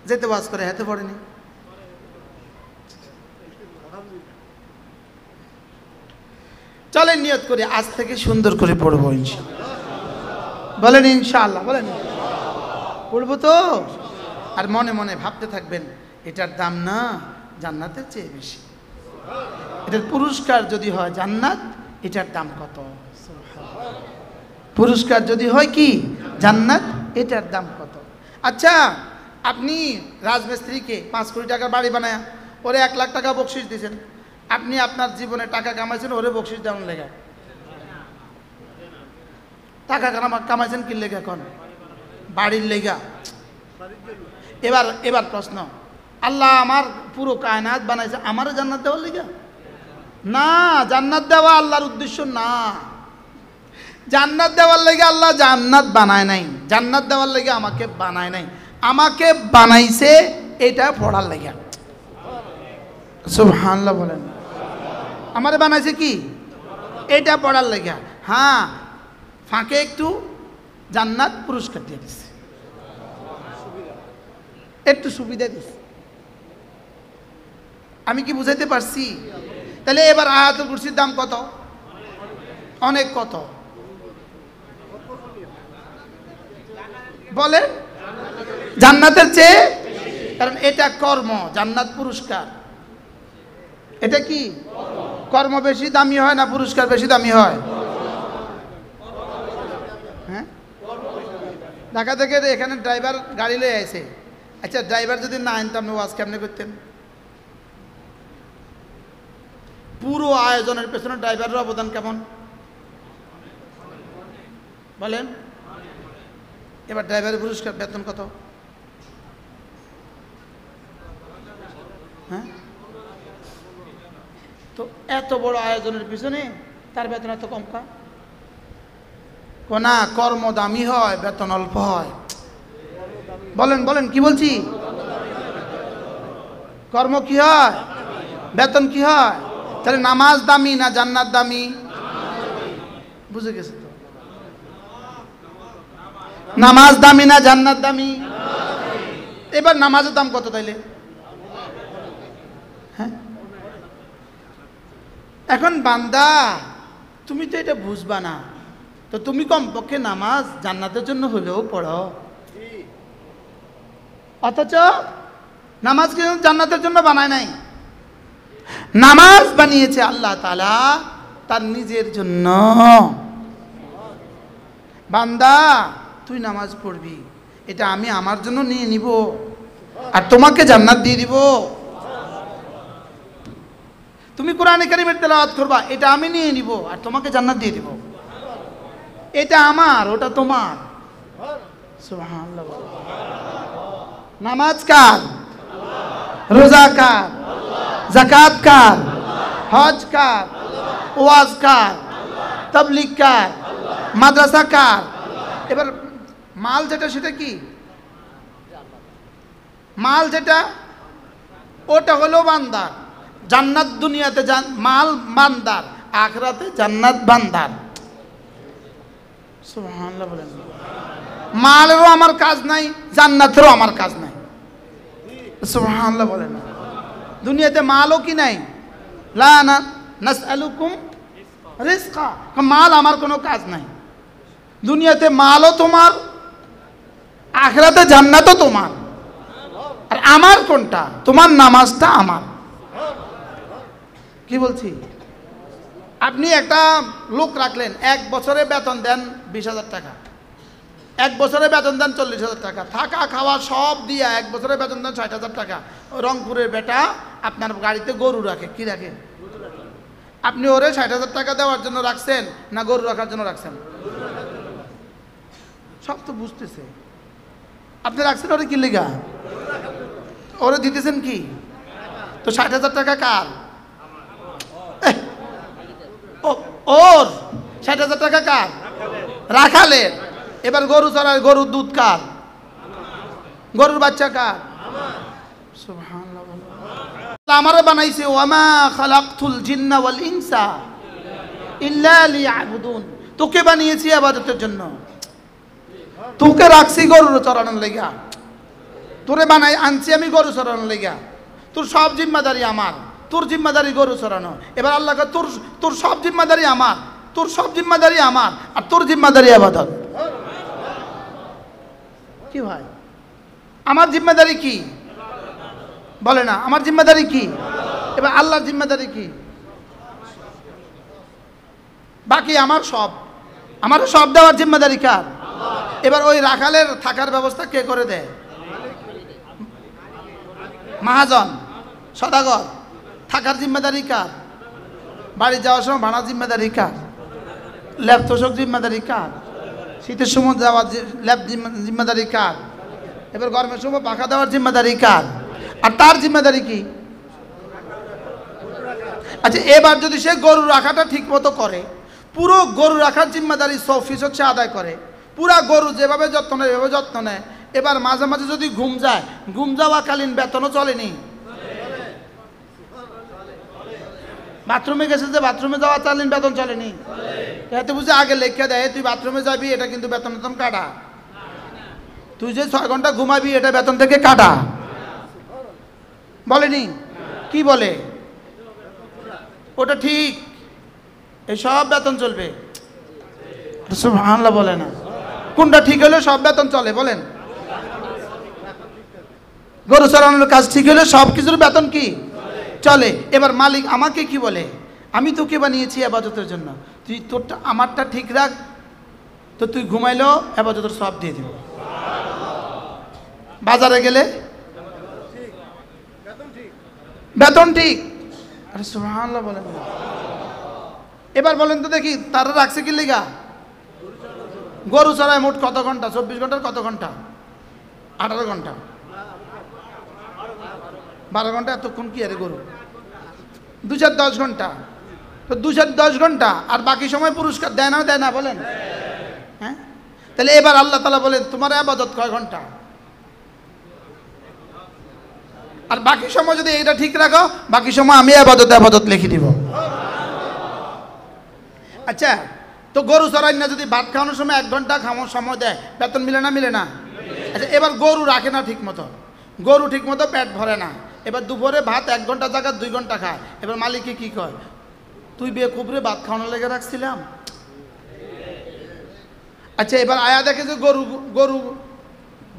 যেতে ওয়াজ করে হাতে পড়েনি। চলেন নিয়ত করি আজ থেকে সুন্দর করে পড়বো ইনশাআল্লাহ। বলেন ইনশাআল্লাহ, বলেন পড়বো তো। আর মনে মনে ভাবতে থাকবেন এটার দাম না জান্নাতের চেয়ে বেশি, এটার পুরস্কার যদি হয় জান্নাত, এটার দাম কত? পুরস্কার যদি হয় কি জান্নাত, এটার দাম কত? আচ্ছা আপনি রাজমিস্ত্রিকে 5 কোটি টাকার বাড়ি বানায় ওরে 1 লাখ টাকা বকশিস দিয়েছেন, আপনি আপনার জীবনে টাকা কামাইছেন ওরে বকশিস দেওয়ার লেগে? টাকা কামাইছেন কি লেগে? এখন বাড়ির লেগা। এবার প্রশ্ন, আল্লাহ আমার পুরো কায়নাত বানাইছে আমারও জান্নাত দেওয়ার লেগা? না, জান্নাত দেওয়া আল্লাহর উদ্দেশ্য না। জান্নাত দেওয়ার লেগে আল্লাহ জান্নাত বানায় নাই, জান্নাত দেওয়ার লেগে আমাকে বানায় নাই, আমাকে বানাইছে এটা পড়ার লেগে। সুবহানাল্লাহ বলেন। আমারে বানাইছে কি? এটা পড়ার লেগে। হ্যাঁ ফাঁকে একটু জান্নাত পুরস্কার দিয়ে দিচ্ছে, একটু সুবিধা দিচ্ছে। আমি কি বুঝাইতে পারছি? তাহলে এবার আয়াতুল কুরসির দাম কত? অনেক। কত বলে? জান্নাতের চেয়ে, কারণ এটা কর্ম, জান্নাত পুরস্কার। এটা কি কর্ম বেশি দামি হয় না পুরস্কার বেশি দামি হয়? হ্যাঁ ঢাকা থেকে এখানে ড্রাইভার গাড়ি লয়ে আসে, আচ্ছা ড্রাইভার যদি না আনতাম ওয়াজ কেমনে করতেন? পুরো আয়োজনের পেছনে ড্রাইভারের অবদান কেমন বলেন? এবার ড্রাইভারের পুরস্কার বেতন কত? হ্যাঁ তো এত বড় আয়োজনের পিছনে তার বেতন এত কম কা? না, কর্ম দামি হয় বেতন অল্প হয়। বলেন বলেন কি বলছি? কর্ম কি হয়, বেতন কি হয়? তাহলে নামাজ দামি না জান্নাত দামি? বুঝে গেছে তো? নামাজ দামি না জান্নাত দামি? এবার নামাজের দাম কত তাইলে? হ্যাঁ, এখন বান্দা তুমি তো এটা বুঝবা না, তো তুমি কমপক্ষে নামাজ জান্নাতের জন্য হলেও পড়ো। অথচ নামাজ কিন্তু জান্নাতের জন্য বানায় নাই, নামাজ বানিয়েছে আল্লাহ তাআলা তার নিজের জন্য। বান্দা তুই নামাজ পড়বি, এটা আমি আমার জন্য নিয়ে নিব আর তোমাকে জান্নাত দিয়ে দিব। তুমি কোরআনে কারিমের তেলাওয়াত করবা, এটা আমি নিয়ে নিব আর তোমাকে জান্নাত দিয়ে দিব। এটা আমার, ওটা তোমার। সুবহানাল্লাহ। নামাজ কার? রোজা কার? যাকাত কার? হজ কার? ওয়াজ কার? তাবলীগ কার? মাদ্রাসা কার? এবার মাল যেটা সেটা কি? মাল যেটা ওটা হলো বান্দার। জান্নাত দুনিয়াতে মাল বান্দার, আখিরাতে জান্নাত বান্দার। সুবহানাল্লাহ বলেন। মালেরও আমার কাজ নাই, জান্নাতেরও আমার কাজ নাই। সুবহানাল্লাহ বলেন। দুনিয়াতে মালও কি নাই? লা নাসআলুকুম রিজকা, মাল আমার কোনো কাজ নাই। দুনিয়াতে মালও তোমার, আখিরাতে জান্নাতও তোমার। আর আমার কোনটা? তোমার নামাজটা আমার। কি বলছি? আপনি একটা লোক রাখলেন, 1 বছরে বেতন দেন 20,000 টাকা, 1 বছরে বেতন দেন 40,000 টাকা, থাকা খাওয়া সব দিয়ে 1 বছরে বেতন দেন 60,000 টাকা। রংপুরের বেটা আপনার গাড়িতে গরু রাখে, কি রাখে? আপনি ওরে 60,000 টাকা দেওয়ার জন্য রাখছেন না গরু রাখার জন্য রাখছেন? সব তো বুঝতেছে। আপনি রাখছেন ওরে কি লেগা? ওরে দিতেছেন কি? তো 60,000 টাকা কার? ওর 60,000 টাকা কার? রাখালের। এবার গরু চড়ায়, গরুর দুধ কার? গরুর বাচ্চা কার? সুবহানাল্লাহ। আমারে বানাইছে ওয়ামা খালাকতুল জিন্না ওয়াল ইনসা ইল্লা লিয়াবুদুন। তোকে বানিয়েছি ইবাদতের জন্য, তোকে রাখছি গরু চড়ানোর লাগা, তোরে বানাই আনছি আমি গরু চড়ানোর লাগা। তোর সব জিম্মাদারি আমার, তোর জিম্মাদারি গরু চড়ানো। এবার আল্লাহকে তোর সব জিম্মাদারি আমার, তোর সব জিম্মাদারি আমার, আর তোর জিম্মাদারি ইবাদত। কি ভাই, আমার জিম্মাদারি কি? বলে না আমার জিম্মাদারি কি? এবার আল্লাহর জিম্মাদারি কি? বাকি আমার সব, আমার সব দেওয়ার জিম্মাদারি কার? এবার ওই রাখালের থাকার ব্যবস্থা কে করে দেয়? মহাজন, সদাগর। থাকার জিম্মাদারি কার? বাড়ি যাওয়ার সময় ভাড়ার জিম্মাদারি কার? ল্যাব তোষক জিম্মাদারি কার? শীতের সময় যাওয়ার ল্যাব জিম্মাদারি কার? এবার গরমের সময় পাখা দেওয়ার জিম্মাদারি কার? আর তার জিম্মাদারি কি? আচ্ছা, এবার যদি সে গরু রাখাটা ঠিক মতো করে, পুরো গরু রাখার জিম্মাদারি 100% সে আদায় করে, পুরা গরু যেভাবে যত্ন নেয় এভাবে যত্ন নেয়। এবার মাঝে মাঝে যদি ঘুম যায়, ঘুম যাওয়াকালীন বেতনও চলেনি। বাথরুমে গেছে যে বাথরুমে যাওয়া চালিন বেতন চলেনি। এতে বুঝে আগে লেখা দেয় তুই বাথরুমে যাবি, এটা কিন্তু বেতন বেতন কাটা। তুই যে 6 ঘন্টা ঘুমাবি এটা বেতন থেকে কাটা। বলেনি? কি বলে? ওটা ঠিক, এই সব বেতন চলবে। সুবহানাল্লাহ বলে না? কোনটা ঠিক হলে সব বেতন চলে? বলেন। গরু চড়ানোর কাজ ঠিক হলে সব কিছুর বেতন কি চলে। এবার মালিক আমাকে কি বলে? আমি তোকে বানিয়েছি ইবাদতের জন্য, তুই তোরটা আমারটা ঠিক রাখ, তো তুই ঘুমাইলেও ইবাদতের সব দিয়ে দিব। বাজারে গেলে বেতন ঠিক। আরে সুবহানাল্লাহ বলেন। এবার বলেন তো দেখি তারা রাখছে কি লিগা? গরু চড়ায় মোট কত ঘন্টা? 24 ঘন্টার কত ঘন্টা? 18 ঘন্টা, 12 ঘন্টা। এতক্ষণ কি আরে গরু 210 ঘন্টা। তো 210 ঘন্টা আর বাকি সময় পুরস্কার দেয় না? দেয় না? বলেন। হ্যাঁ, তাহলে এবার আল্লাহ তাআলা বলেন তোমার ইবাদত কয় ঘন্টা? আর বাকি সময় যদি এটা ঠিক রাখো, বাকি সময় আমি ইবাদত লিখে দিব। আচ্ছা, তো গরু চড়াই না যদি ভাত খাওয়ানোর সময় 1 ঘন্টা খাওয়ানোর সময় দেয়, বেতন মিলে না? মিলে না? আচ্ছা, এবার গরু রাখে না ঠিক মতো, গরু ঠিক মতো পেট ভরে না, এবার দুপুরে ভাত 1 ঘন্টা জায়গা 2 ঘন্টা খায়। এবার মালিককে কি কয়, তুই বেকুবরে ভাত খাওয়ানোর লেগে রাখছিলাম। আচ্ছা এবার আয়া দেখে যে গরু গরু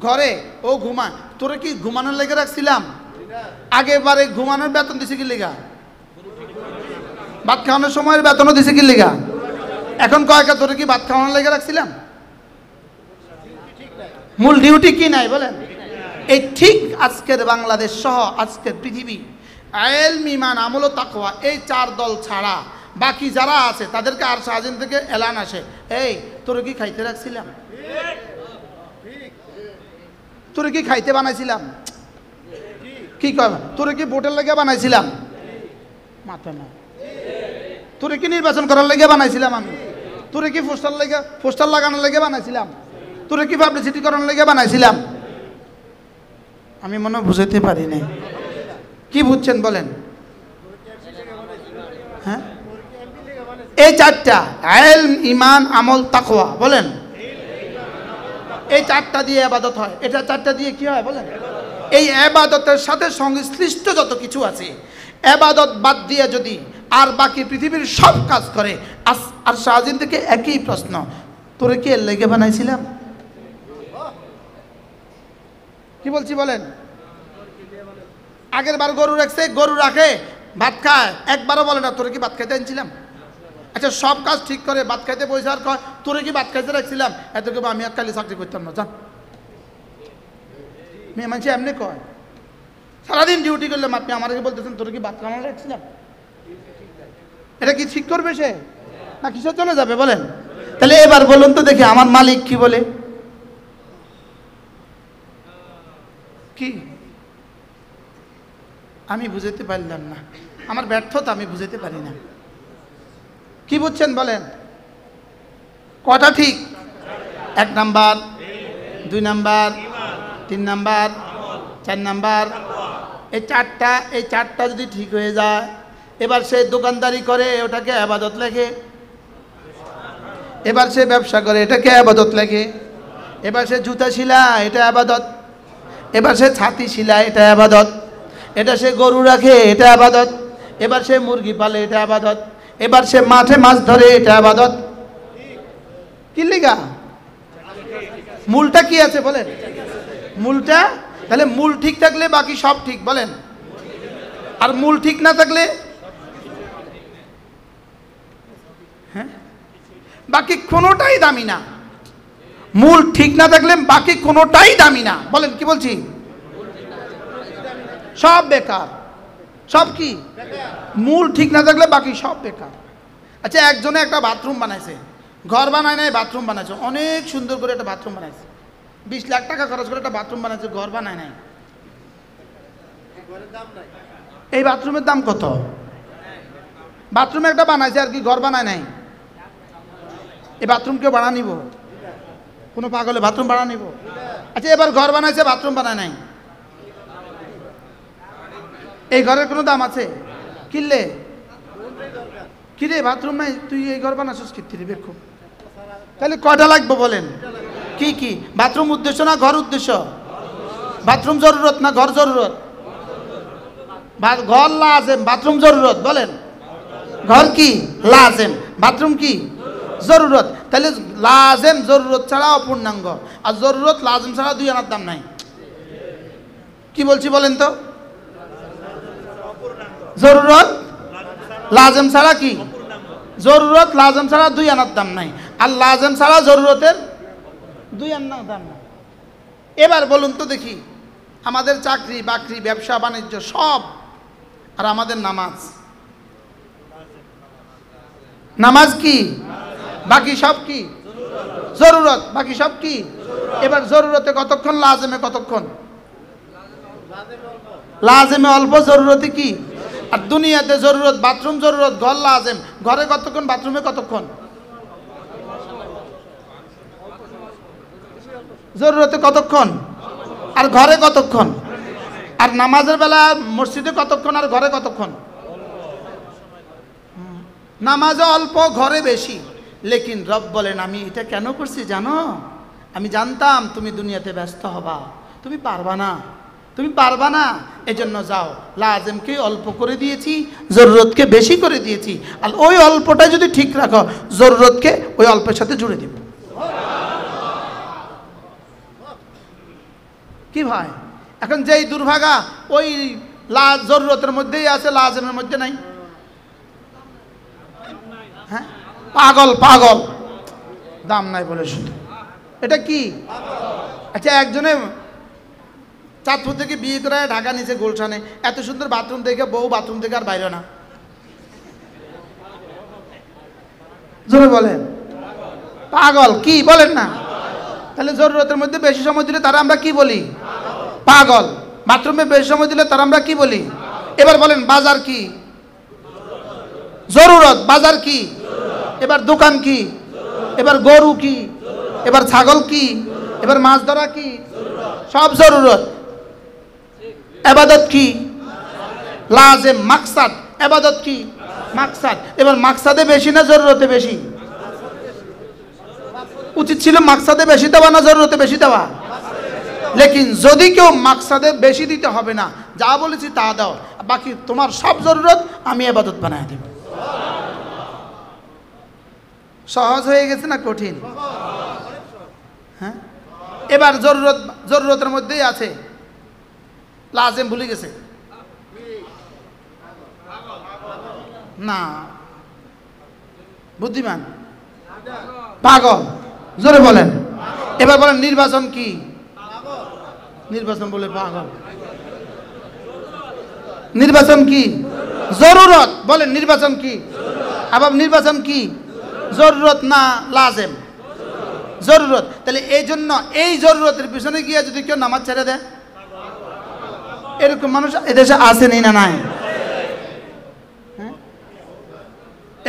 ঘরে ও ঘুমায়, তোরে কি ঘুমানোর লেগে রাখছিলাম? আগেবারে ঘুমানোর বেতন দিছে কি লেগা? ভাত খাওয়ানোর সময়ের বেতনও দিছে কি লেগা? এখন কয়েকা তোরে কি ভাত খাওয়ানোর লেগে রাখছিলাম? মূল ডিউটি কি নাই বলেন? এই ঠিক আজকের বাংলাদেশ সহ আজকের পৃথিবী ইলম, ঈমান, আমল ও তাকওয়া এই 4 দল ছাড়া বাকি যারা আছে তাদেরকে আর শাহজিন থেকে এলান আসে, এই তোরে কি খাইতে রাখছিলাম? তোরে কি খাইতে বানাইছিলাম? কি কয়, তোরে কি ভোটের লেগে বানাইছিলাম? মাথা না। তোরে কি নির্বাচন করার লেগে বানাইছিলাম আমি? তোরে কি পোস্টার লাগানোর লেগে বানাইছিলাম? তোরে কি পাবলিসিটি করার লেগে বানাইছিলাম? আমি মনে বুঝাইতে পারি নাই। কি বুঝছেন বলেন? হ্যাঁ, এই 4টা ইলম, ঈমান, আমল, তাকওয়া বলেন, এই 4টা দিয়ে ইবাদত হয়। এটা 4টা দিয়ে কি হয় বলেন? এই ইবাদতের সাথে সংশ্লিষ্ট যত কিছু আছে, ইবাদত বাদ দিয়ে যদি আর বাকি পৃথিবীর সব কাজ করে, আর শাহজিন থেকে একই প্রশ্ন, তোরে কি এর লেগে বানাইছিলাম? কি বলছি বলেন? আগের বার গরু রাখছে, গরু রাখে ভাত খায়, একবারও বলে না তোরে কি ভাত খাইতে আনছিলাম? আচ্ছা সব কাজ ঠিক করে ভাত খাইতে বসে আর কয় তোরে কি ভাত খাইতে রাখছিলাম? এত কেউ আমি আর কালি চাকরি করতাম না, জান। মেয়ে মানুষ এমনি কয়, সারাদিন ডিউটি করলাম, আপনি আমার বলতেছেন তোরে কি ভাত খাওয়ানো রাখছিলাম? এটা কি ঠিক করবে সে, না কিসে চলে যাবে বলেন? তাহলে এবার বলুন তো দেখি আমার মালিক কি বলে? কি আমি বুঝাইতে পারলাম না, আমার ব্যর্থতা আমি বুঝাইতে পারি না। কি বুঝছেন বলেন? কটা ঠিক? 1 নাম্বার, 2 নাম্বার, 3 নাম্বার, 4 নাম্বার, এই 4টা যদি ঠিক হয়ে যায়, এবার সে দোকানদারি করে, ওটাকে ইবাদত লেগে। এবার সে ব্যবসা করে, এটাকে ইবাদত লেগে। এবার সে জুতা সিলায়, এটা ইবাদত। এবার সে ছাতি সিলায়, এটা ইবাদত। এটা সে গরু রাখে, এটা ইবাদত। এবার সে মুরগি পালে, এটা ইবাদত। এবার সে মাঠে মাছ ধরে, এটা ইবাদত। কি লিগা? মূলটা কি আছে বলেন? মূলটা, তাহলে মূল ঠিক থাকলে বাকি সব ঠিক বলেন। আর মূল ঠিক না থাকলে হ্যাঁ বাকি কোনোটাই দামি না। মূল ঠিক না থাকলে বাকি কোনোটাই দামি না বলেন। কি বলছি? সব বেকার। সব কি? মূল ঠিক না থাকলে বাকি সব বেকার। আচ্ছা একজনে একটা বাথরুম বানাইছে, ঘর বানায় নাই, বাথরুম বানাইছে, অনেক সুন্দর করে একটা বাথরুম বানাইছে, 20 লাখ টাকা খরচ করে একটা বাথরুম বানাইছে, ঘর বানায় নাই। এই বাথরুমের দাম কত? বাথরুম একটা বানাইছে আর কি, ঘর বানায় নাই। এই বাথরুম কেউ ভাড়া নিব? কোনো পাগলে বাথরুম ভাড়া নিব? আচ্ছা এবার ঘর বানাইছে, বাথরুম বানায় নাই, এই ঘরের কোনো দাম আছে? কিনলে কিরে বাথরুম নাই, তুই এই ঘর বানাচ্ছিস কি রে বের? তাহলে কয়টা লাগবে বলেন? কি কি? বাথরুম উদ্দেশ্য না ঘর উদ্দেশ্য? বাথরুম জরুরত না ঘর জরুরত? ঘর লাজেম, বাথরুম জরুরত বলেন। ঘর কি? লাজেম, বাথরুম কি? জরুরত। তাহলে লাজেম জরুরত ছাড়া অপূর্ণাঙ্গ, আর জরুরত লাজেম ছাড়া 2 আনার দাম নাই। কি বলছি বলেন তো? জরুরত লাজেম ছাড়া কি? জরুরত লাজেম ছাড়া 2 আনার দাম নাই, আর লাজেম ছাড়া জরুরতের 2 আনার দাম নাই। এবার বলুন তো দেখি, আমাদের চাকরি বাকরি ব্যবসা বাণিজ্য সব, আর আমাদের নামাজ, নামাজ কি? বাকি সব কি? জরুরত, বাকি সব কি? এবার জরুরতে কতক্ষণ, লাজেমে কতক্ষণ? লাজেমে অল্প, জরুরতে কি? আর দুনিয়াতে জরুরত, বাথরুম জরুরত, ঘর লাজেম, ঘরে কতক্ষণ, বাথরুমে কতক্ষণ? জরুরতে কতক্ষণ আর ঘরে কতক্ষণ? আর নামাজের বেলা মসজিদে কতক্ষণ আর ঘরে কতক্ষণ? নামাজে অল্প, ঘরে বেশি। লেকিন রব বলেন আমি এটা কেন করছি জানো? আমি জানতাম তুমি দুনিয়াতে ব্যস্ত হবা, তুমি পারবা না, তুমি পারবা না, এজন্য যাও, লাজেমকে অল্প করে দিয়েছি, জরুরতকে বেশি করে দিয়েছি, আর ওই অল্পটা যদি ঠিক রাখো, জরুরতকে ওই অল্পের সাথে জুড়ে দিব। কি ভাই, এখন যেই দুর্ভাগা ওই জরুরতের মধ্যেই আছে, লাজেমের মধ্যে নাই। হ্যাঁ, পাগল পাগল, দাম নাই বলে শুধু, এটা কি? আচ্ছা, একজনে চাঁদপুর থেকে বিয়ে করে ঢাকা নিচে গুলশানে, এত সুন্দর বাথরুম দেখে বউ বাথরুম থেকে আর বাইরে না। জোরে বলেন, পাগল কি বলেন না? তাহলে জরুরতের মধ্যে বেশি সময় দিলে তারা আমরা কি বলি? পাগল। বাথরুমে বেশি সময় দিলে তারা আমরা কি বলি? এবার বলেন, বাজার কি? জরুরত। বাজার কি? এবার দোকান কি? এবার গরু কি? এবার ছাগল কি? এবার মাছ ধরা কি? সব জরুরত। ইবাদত কি? লাজেম। মাকসাদ। ইবাদত কি? মাকসাদ। এবার মাকসাদে বেশি না জরুরতে বেশি? উচিত ছিল মাকসাদে বেশি দেওয়া না জরুরতে বেশি দেওয়া? লেকিন যদি কেউ মাকসাদে বেশি দিতে হবে না, যা বলেছি তা দাও, বাকি তোমার সব জরুরত আমি ইবাদত বানায় দেব। সহজ হয়ে গেছে না কঠিন? হ্যাঁ, এবার জরুরতের মধ্যেই আছে, লাজেম ভুলে গেছে না, বুদ্ধিমান পাগল। জোরে বলেন। এবার বলেন, নির্বাচন কি? নির্বাচন বলে পাগল। নির্বাচন কি? জরুরত। বলেন, নির্বাচন কি? আবার নির্বাচন কি? জরুরত না লাজেম? জরুরত। তাহলে এই জন্য এই জরুরতের পিছনে গিয়ে যদি কেউ নামাজ ছেড়ে দেয়, এরকম মানুষ এদেশে আসেনি না নাই?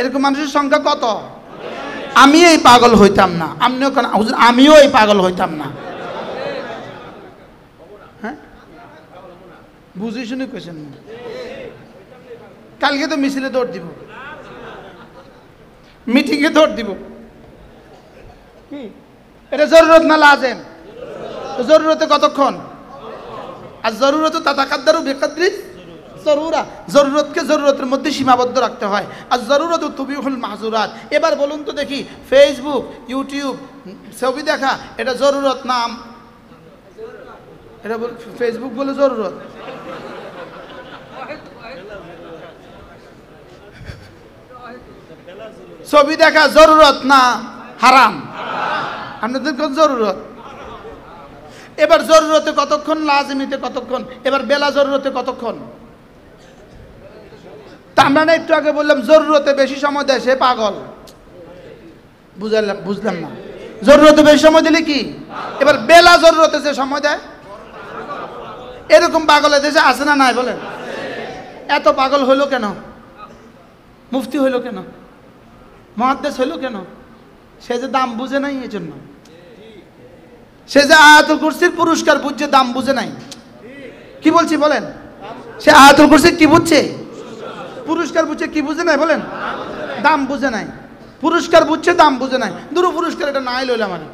এরকম মানুষের সংখ্যা কত? আমি এই পাগল হইতাম না, আমিও এই পাগল হইতাম না। হ্যাঁ, বুঝি শুনে কোয়েছেন। কালকে তো মিছিলে দৌড় দিব, মিটিংয়ে দৌড় দিব। কি এটা জরুরত না লাজেম? জরুরতে কতক্ষণ? আর জরুরত তাতাকাদ্দারু বিকদ্রি জরুরা। জরুরতকে জরুরতের মধ্যে সীমাবদ্ধ রাখতে হয়। আর জরুরত তুবিহুল মাহজুরাত। এবার বলুন তো দেখি, ফেসবুক, ইউটিউব, ছবি দেখা এটা জরুরত নাম? এটা ফেসবুক বলে জরুরত? ছবি দেখা জরুরত না হারাম? আপনাদের কোন জরুরত? এবার জরুরতে কতক্ষণ, লাজমিতে কতক্ষণ, এবার বেলা জরুরতে কতক্ষণ? তা আমরা না একটু আগে বললাম জরুরতে বেশি সময় দেয় সে পাগল। বুঝলাম না, জরুরতে বেশি সময় দিলে কি? এবার বেলা জরুরতে যে সময় দেয়, এরকম পাগল দেশে আছে না নাই বলেন? এত পাগল হইল কেন? মুফতি হইল কেন? মুহাদ্দিস হইল কেন? সে যে দাম বুঝে নাই, এই জন্য। সে যে আয়াতুল কুরসির পুরস্কার বুঝছে, দাম বুঝে নাই। কি বলছি বলেন? সে আয়াতুল কুরসির কি বুঝছে? পুরস্কার বুঝছে, কি বুঝে নাই বলেন? দাম বুঝে নাই। পুরস্কার বুঝছে, দাম বুঝে নাই। দুরু পুরস্কার এটা নাই লইলাম মানে,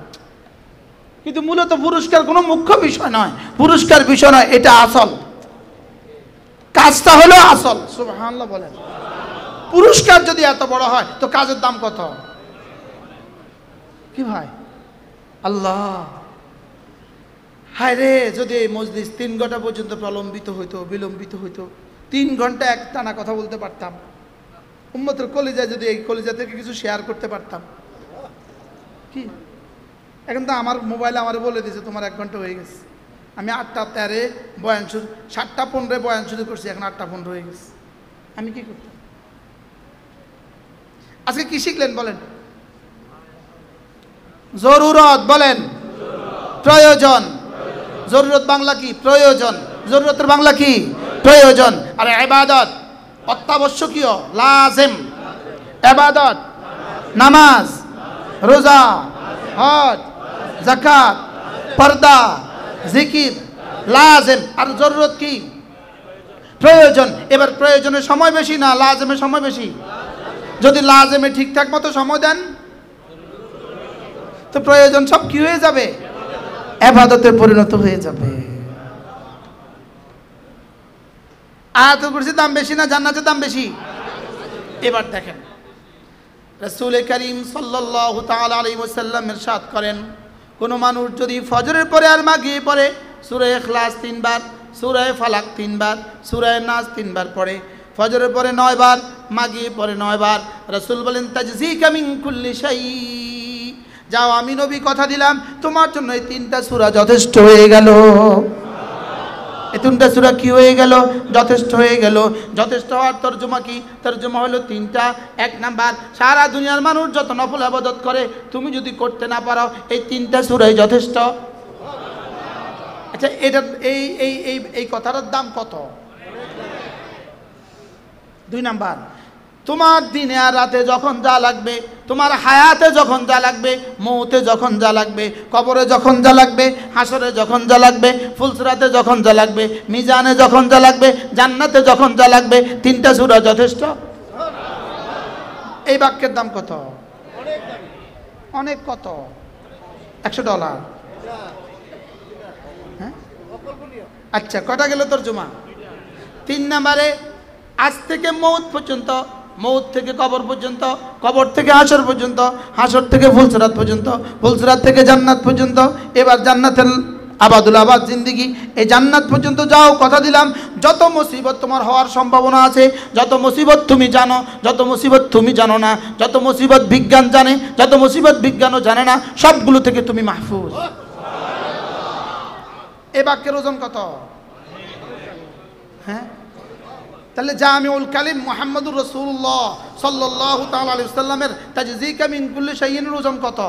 কিন্তু মূলত পুরস্কার কোনো মুখ্য বিষয় নয়, পুরস্কার বিষয় নয়, এটা আসল। কাজটা হলো আসল। সুবহানাল্লাহ বলেন। পুরস্কার যদি এত বড় হয় তো কাজের দাম কত? কি ভাই, আল্লাহ, হায় রে, যদি এই মজলিস 3 ঘন্টা পর্যন্ত প্রলম্বিত হইতো, বিলম্বিত হইতো, 3 ঘন্টা এক টানা কথা বলতে পারতাম, উম্মতের কলিজায় যদি এই কলিজা থেকে কিছু শেয়ার করতে পারতাম। কি এখন তো আমার মোবাইলে আমার বলে দিয়েছে তোমার 1 ঘন্টা হয়ে গেছে। আমি 8টা 13 বয়ান শুরু, 7টা 15 বয়ান শুরু করছি, এখন 8টা 15 হয়ে গেছে। আমি কি করতাম? আজকে কি শিখলেন বলেন? জরুরত। বলেন প্রয়োজন। জরুরত বাংলা কি? প্রয়োজন। জরুরতের বাংলা কি? প্রয়োজন। আর ইবাদত অত্যাবশ্যকীয়, লাজেম। ইবাদত নামাজ, রোজা, হজ, যাকাত, পর্দা, জিকির, লাজেম। আর জরুরত কি? প্রয়োজন। এবার প্রয়োজনের সময় বেশি না লাজেমের সময় বেশি? যদি লাজেমে ঠিকঠাক মতো সময় দেন তো প্রয়োজন সব কি হয়ে যাবে? ইবাদতে পরিণত হয়ে যাবে। আয়াতুল কুরসির দাম বেশি না জান্নাতের দাম বেশি? এবার দেখেন রাসূল করিম সাল্লাল্লাহু তাআলা আলাইহি ওয়াসাল্লাম ইরশাদ করেন, কোন মানুষ যদি ফজরের পরে আর মাগরিবে পরে সূরা ইখলাস 3 বার, সূরা ফালাক 3 বার, সূরা নাস 3 বার পড়ে, ফজরের পরে 9 বার, মাগরিবে পরে 9 বার, রাসূল বলেন তাজজিকা মিন কুল্লি শাই, যাও আমি নবী কথা দিলাম তোমার জন্য এই 3টা সূরা যথেষ্ট হয়ে গেল। এই 3টা সূরা কি হয়ে গেল? যথেষ্ট হয়ে গেল। যথেষ্ট হওয়ার তরজমা কি? তরজমা হলো 3টা। 1 নাম্বার, সারা দুনিয়ার মানুষ যত নফল ইবাদত করে তুমি যদি করতে না পারো এই 3টা সূরাই যথেষ্ট। আচ্ছা, এটা এই এই এই এই কথাটার দাম কত? 2 নাম্বার, তোমার দিনে আর রাতে যখন যা লাগবে, তোমার হায়াতে যখন যা লাগবে, মৌতে যখন যা লাগবে, কবরে যখন যা লাগবে, হাসরে যখন যা লাগবে, ফুলসরাতে যখন যা লাগবে, মিজানে যখন যা লাগবে, জান্নাতে যখন যা লাগবে, 3টা সূরা যথেষ্ট। এই বাক্যের দাম কত? অনেক। কত? $100। হ্যাঁ, আচ্ছা, কটা গেল তরজমা? 3 নম্বরে, আজ থেকে মৌত পর্যন্ত, মৌত থেকে কবর পর্যন্ত, কবর থেকে হাসর পর্যন্ত, হাসর থেকে ফুলসরাত পর্যন্ত, ফুলসরাত থেকে জান্নাত পর্যন্ত, এবার জান্নাতের আবাদুল আবাদ জিন্দিগি, এই জান্নাত পর্যন্ত যাও কথা দিলাম। যত মুসিবত তোমার হওয়ার সম্ভাবনা আছে, যত মুসিবত তুমি জানো, যত মুসিবত তুমি জানো না, যত মুসিবত বিজ্ঞান জানে, যত মুসিবত বিজ্ঞানও জানে না, সবগুলো থেকে তুমি মাহফুজ। এ বাক্যের ওজন কত? হ্যাঁ, তাহলে জামিউল কালিম মুহাম্মদুর রাসূলুল্লাহ সাল্লাল্লাহু তাআলা আলাইহি ওয়াসাল্লামের তাজজিকা মিন কুল্লি শাইইনের ওজন কত?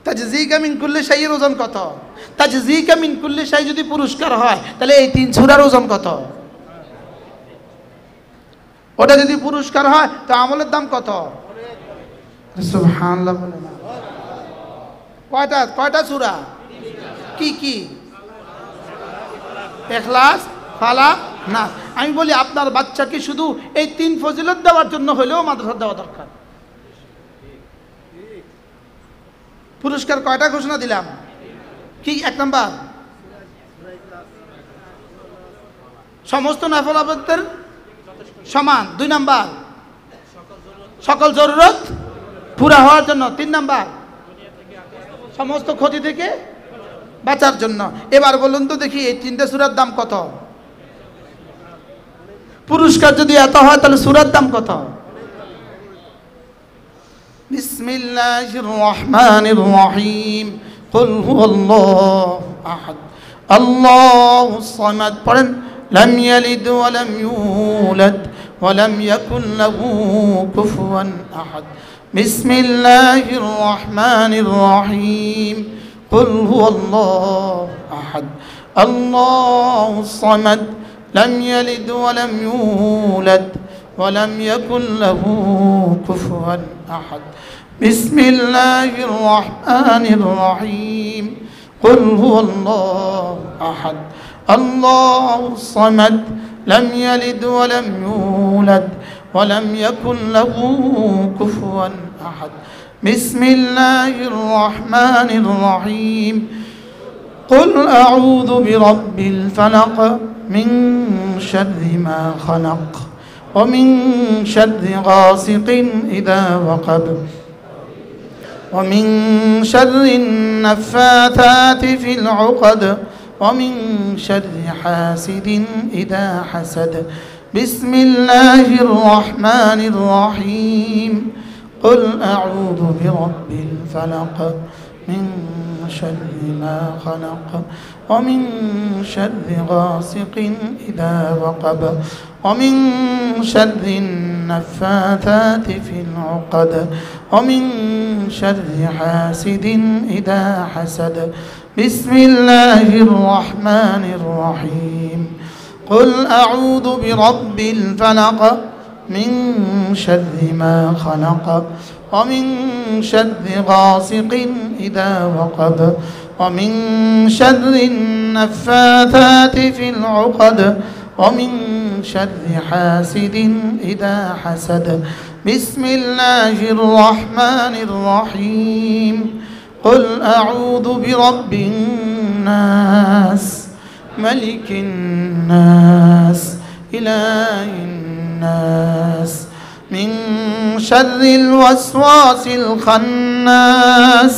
তাজজিকা মিন কুল্লি শাইইর ওজন কত? তাজজিকা মিন কুল্লি শাই যদি পুরস্কার হয় তাহলে এই 3 সূরার ওজন কত? ওটা যদি পুরস্কার হয় তো আমলের দাম কত? সুবহানাল্লাহ বলে না। কয়টা সূরা? কি কি? ইখলাস, ফালাক, নাস। আমি বলি আপনার বাচ্চাকে শুধু এই 3 ফজিলত দেওয়ার জন্য হলেও মাদ্রাসা দেওয়া দরকার। পুরস্কার কয়টা ঘোষণা দিলাম? কি? 1 নাম্বার, সমস্ত নফল ইবাদতের সমান। 2 নাম্বার, সকল জরুরত পুরা হওয়ার জন্য। 3 নাম্বার, সমস্ত ক্ষতি থেকে বাঁচার জন্য। এবার বলুন তো দেখি এই 3টা সূরার দাম কত? পুরস্কার যদি এত হয় তাহলে সূরার দাম কত? বিসমিল্লাহির রহমানির রহিম। কুল হুয়াল্লাহু আহাদ আল্লাহুস সামাদ। পড়েন, লাম ইয়ালিদ ওয়া লাম ইউলাদ ওয়া লাম ইয়াকুল লাহু কুফুয়ান আহাদ। বিসমিল্লাহির রহমানির রহিম। قل هو الله أحد الله الصمد لم يلد ولم يولد ولم يكن له كفوا أحد بسم الله الرحمن الرحيم قل هو الله أحد الله الصمد لم يلد ولم يولد ولم يكن له كفوا أحد بسم الله الرحمن الرحيم قل أعوذ برب الفلق من شر ما خلق ومن شر غاسق إذا وقب ومن شر النفاثات في العقد ومن شر حاسد إذا حسد بسم الله الرحمن الرحيم قل أعوذ برب الفلق من شر ما خلق ومن شر غاسق إذا وقب ومن شر النفاثات في العقد ومن شر حاسد إذا حسد بسم الله الرحمن الرحيم قل أعوذ برب الفلق من شر ما خلق ومن شر غاسق إذا وقب ومن شر النفاثات في العقد ومن شر حاسد إذا حسد بسم الله الرحمن الرحيم قل أعوذ برب الناس ملك الناس إله الناس من شر الوسواس الخناس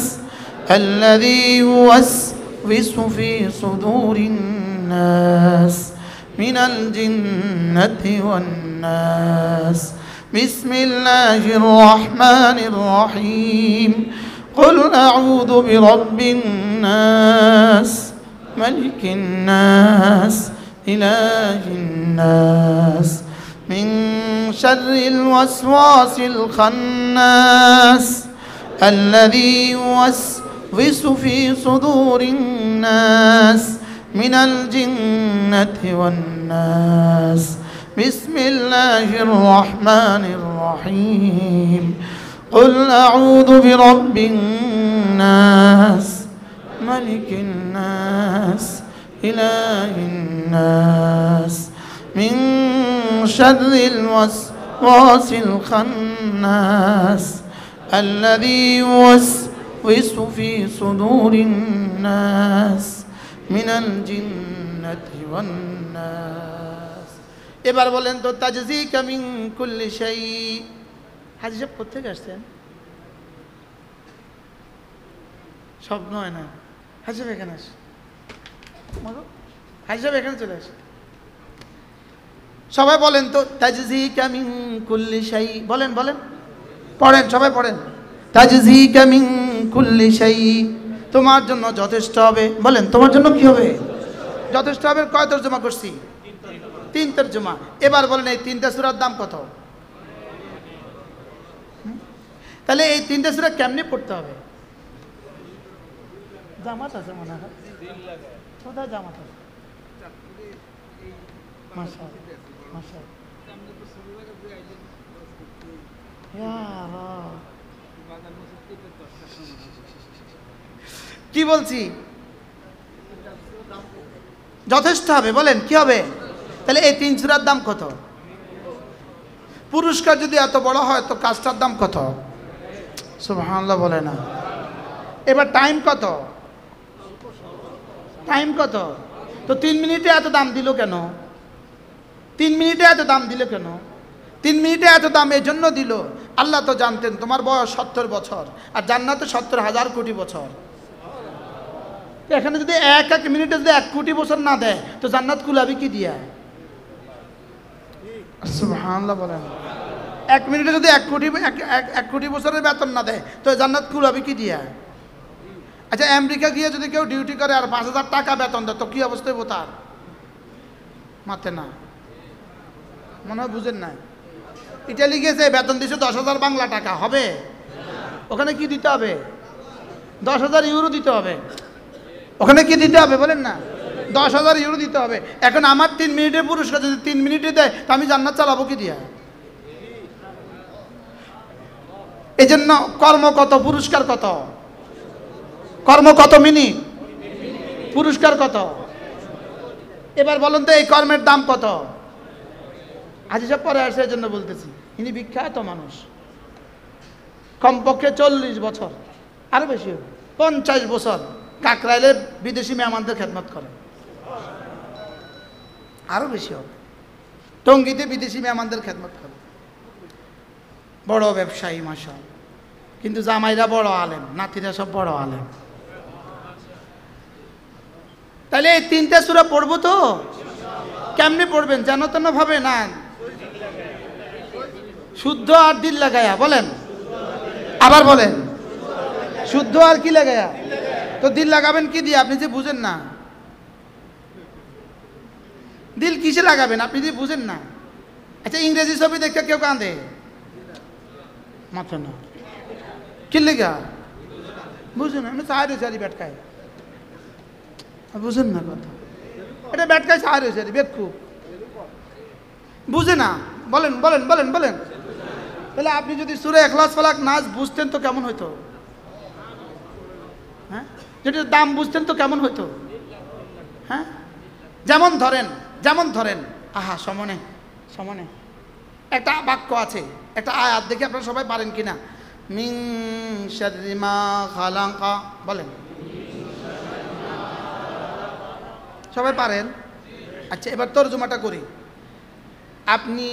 الذي يوسوس في صدور الناس من الجنة والناس بسم الله الرحمن الرحيم قل أعوذ برب الناس ملك الناس إله الناس من شر الوسواس الخناس الذي يوسوس في صدور الناس من الجنة والناس بسم الله الرحمن الرحيم قل أعوذ برب الناس ملك الناس إله الناس من شر الوسواس الخناس الذي يوسوس في صدور الناس من الجنة والناس এবার বলেন তো তাজজিকা মিন কুল্লি শাই হাজি সাহেব কোথেকে আসছেন সব নয় না হাজি সাহেব এখানে আসে হাজি সাহেব এখানে চলে আসে সবাই বলেন তো তাজজিকা মিন কুল্লি শাই বলেন বলেন পড়েন সবাই পড়েন তাজজিকা মিন কুল্লি শাই তোমার জন্য যথেষ্ট হবে বলেন তোমার জন্য কি হবে যথেষ্ট হবে কয় তরজমা করছি তিন তরজমা এবার বলেন এই তিনটা সূরার দাম কত তাহলে এই তিনটা সূরা কেমনে পড়তে হবে জামাত আছে মনে হয় কোথায় জামাত আছে মাশাআল্লাহ মাশাআল্লাহ ইয়া আল্লাহ কি বলছি যথেষ্ট হবে বলেন কি হবে তাহলে এই তিন সূরার দাম কত পুরস্কার যদি এত বড় হয় তো কাজটার দাম কত সুবহানাল্লাহ বলে না এবার টাইম কত টাইম কত তো 3 মিনিটে এত দাম দিল কেন 3 মিনিটে এত দাম দিল কেন 3 মিনিটে এত দাম এই জন্য দিল আল্লাহ তো জানতেন তোমার বয়স 70 বছর আর জান্নাতে 70,000 কোটি বছর এখানে যদি এক মিনিটে যদি 1 কোটি বছর না দেয় তো জান্নাত কুলাবি কি দিয়া সুবহানাল্লাহ বলেন 1 মিনিটে যদি 1 কোটি বছরের বেতন না দেয় তো জান্নাত কুলাবি কি দিয়া আচ্ছা আমেরিকা গিয়ে যদি কেউ ডিউটি করে আর 5,000 টাকা বেতন দেয় তো কি অবস্থা হবে তার মাতে না মনে হয় বুঝেন না ইটালি গিয়েছে বেতন দিছে 10,000 বাংলা টাকা হবে ওখানে কি দিতে হবে 10,000 ইউরো দিতে হবে ওখানে কি দিতে হবে বলেন না 10,000 ইউরো দিতে হবে এখন আমার 3 মিনিটের পুরস্কার যদি 3 মিনিটে দেয় তো আমি জান্নাত চালাবো কি দিয়া এই জন্য কর্ম কত পুরস্কার কত কর্ম কত মিনিট পুরস্কার কত এবার বলুন তো এই কর্মের দাম কত আজ সব পরে আসে এই জন্য বলতেছি ইনি বিখ্যাত মানুষ কমপক্ষে 40 বছর আরো বেশি 50 বছর কাকরাইলে বিদেশি মেহমানদের খেদমত করে আরো বেশি হবে টঙ্গীতে বিদেশি মেহমানদের খেদমত করে বড় ব্যবসায়ী মাশাআল্লাহ কিন্তু জামাইরা বড় আলেম নাতিরা সব বড় আলেম তাহলে এই তিনটা সূরা পড়বো তো কেমনে পড়বেন জানো তো না ভাবে না শুদ্ধ আর দিল লাগায়া বলেন আবার বলেন শুদ্ধ আর কি লাগায়া তো দিল লাগাবেন কি দিয়ে আপনি যে বুঝেন না দিল কিসে লাগাবেন আপনি যে বুঝেন না আচ্ছা ইংরেজি ছবি দেখে কেউ কাঁদে মাথা না কি লেগা বুঝুন আমি সারি ব্যাটকায় বুঝেন না কথা এটা ব্যাটকায় সারি বেক্ষু বুঝে না বলেন বলেন বলেন বলেন তাহলে আপনি যদি সূরা ইখলাস ফালাক নাস বুঝতেন তো কেমন হইতো হ্যাঁ যেটার দাম বুঝতেন তো কেমন হইতো হ্যাঁ যেমন ধরেন আহা সমনে সমনে একটা বাক্য আছে একটা আয়াত দেখি আপনারা সবাই পারেন কিনা মিন শাররি মা খালাকা বলেন সবাই পারেন? আচ্ছা, এবার তরজমাটা করি। আপনি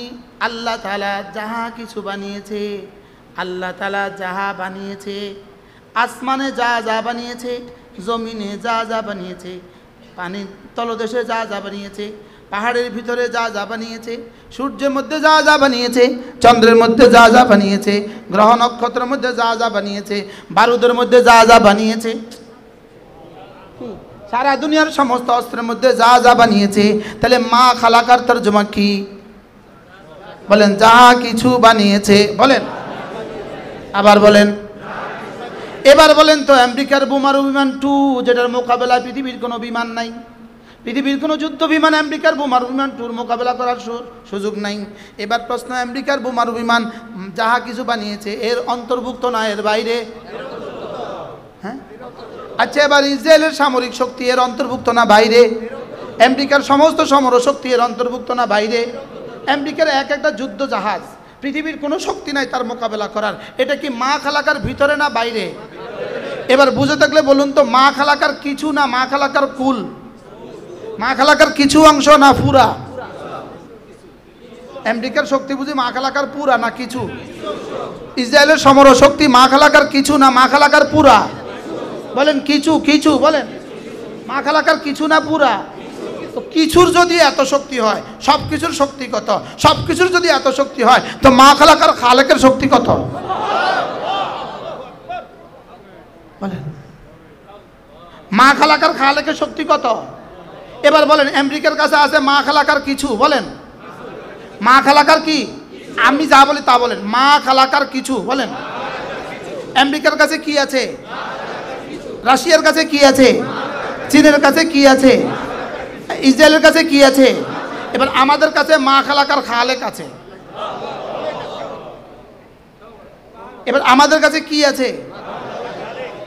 আল্লাহ তাআলা যাহা কিছু বানিয়েছে, আল্লাহ তাআলা যাহা বানিয়েছে, আসমানে যা যা বানিয়েছে, জমিনে যা যা বানিয়েছে, পানির তলদেশে যা যা বানিয়েছে, পাহাড়ের ভিতরে যা যা বানিয়েছে, সূর্যের মধ্যে যা যা বানিয়েছে, চন্দ্রের মধ্যে যা যা বানিয়েছে, গ্রহ নক্ষত্রের মধ্যে যা যা বানিয়েছে, বারুদের মধ্যে যা যা বানিয়েছে, সারা দুনিয়ার সমস্ত অস্ত্রের মধ্যে যা যা বানিয়েছে, তাহলে মা খালাকার তরজমা কি? বলেন, যাহা কিছু বানিয়েছে। বলেন, আবার বলেন। এবার বলেন তো, আমেরিকার বোমারু বিমান 2, যেটার মোকাবেলা পৃথিবীর কোনো বিমান নাই, পৃথিবীর কোনো যুদ্ধ বিমান আমেরিকার বোমারু বিমান 2 মোকাবেলা করার সুযোগ নাই। এবার প্রশ্ন, আমেরিকার বোমারু বিমান যাহা কিছু বানিয়েছে এর অন্তর্ভুক্ত না এর বাইরে? হ্যাঁ, আচ্ছা, এবার ইসরায়েলের সামরিক শক্তি এর অন্তর্ভুক্ত না বাইরে? আমেরিকার সমস্ত সমরশক্তি এর অন্তর্ভুক্ত না বাইরে? আমেরিকার এক একটা যুদ্ধ জাহাজ, পৃথিবীর কোনো শক্তি নাই তার মোকাবেলা করার। এটা কি মা খালাকার ভিতরে না বাইরে? এবার বুঝে থাকলে বলুন তো, মা খালাকার কিছু না মা খালাকার কুল? মা খালাকার কিছু অংশ না পুরা? আমেরিকার শক্তি বুঝি মা খালাকার পুরা না কিছু? ইসরায়েলের সমরশক্তি মা খালাকার কিছু না মা খালাকার পুরা? বলেন, কিছু কিছু বলেন। মা খালাকার কিছু না পুরা? তো কিছুর যদি এত শক্তি হয়, সব কিছুর শক্তি কত? সব কিছুর যদি এত শক্তি হয়, তো মা খালাকার খালেকের শক্তি কত? বলেন, মা খালাকার খালেকের শক্তি কত? এবার বলেন, আমেরিকার কাছে আছে মা খালাকার কিছু? বলেন, মা খালাকার কি? আমি যা বলি তা বলেন, মা খালাকার কিছু বলেন। আমেরিকার কাছে কি আছে? রাশিয়ার কাছে কি আছে? চীনের কাছে কি আছে? ইসরায়েলের কাছে কি আছে? এবার আমাদের কাছে মা খালাকার খালেক আছে। এবার আমাদের কাছে কি আছে?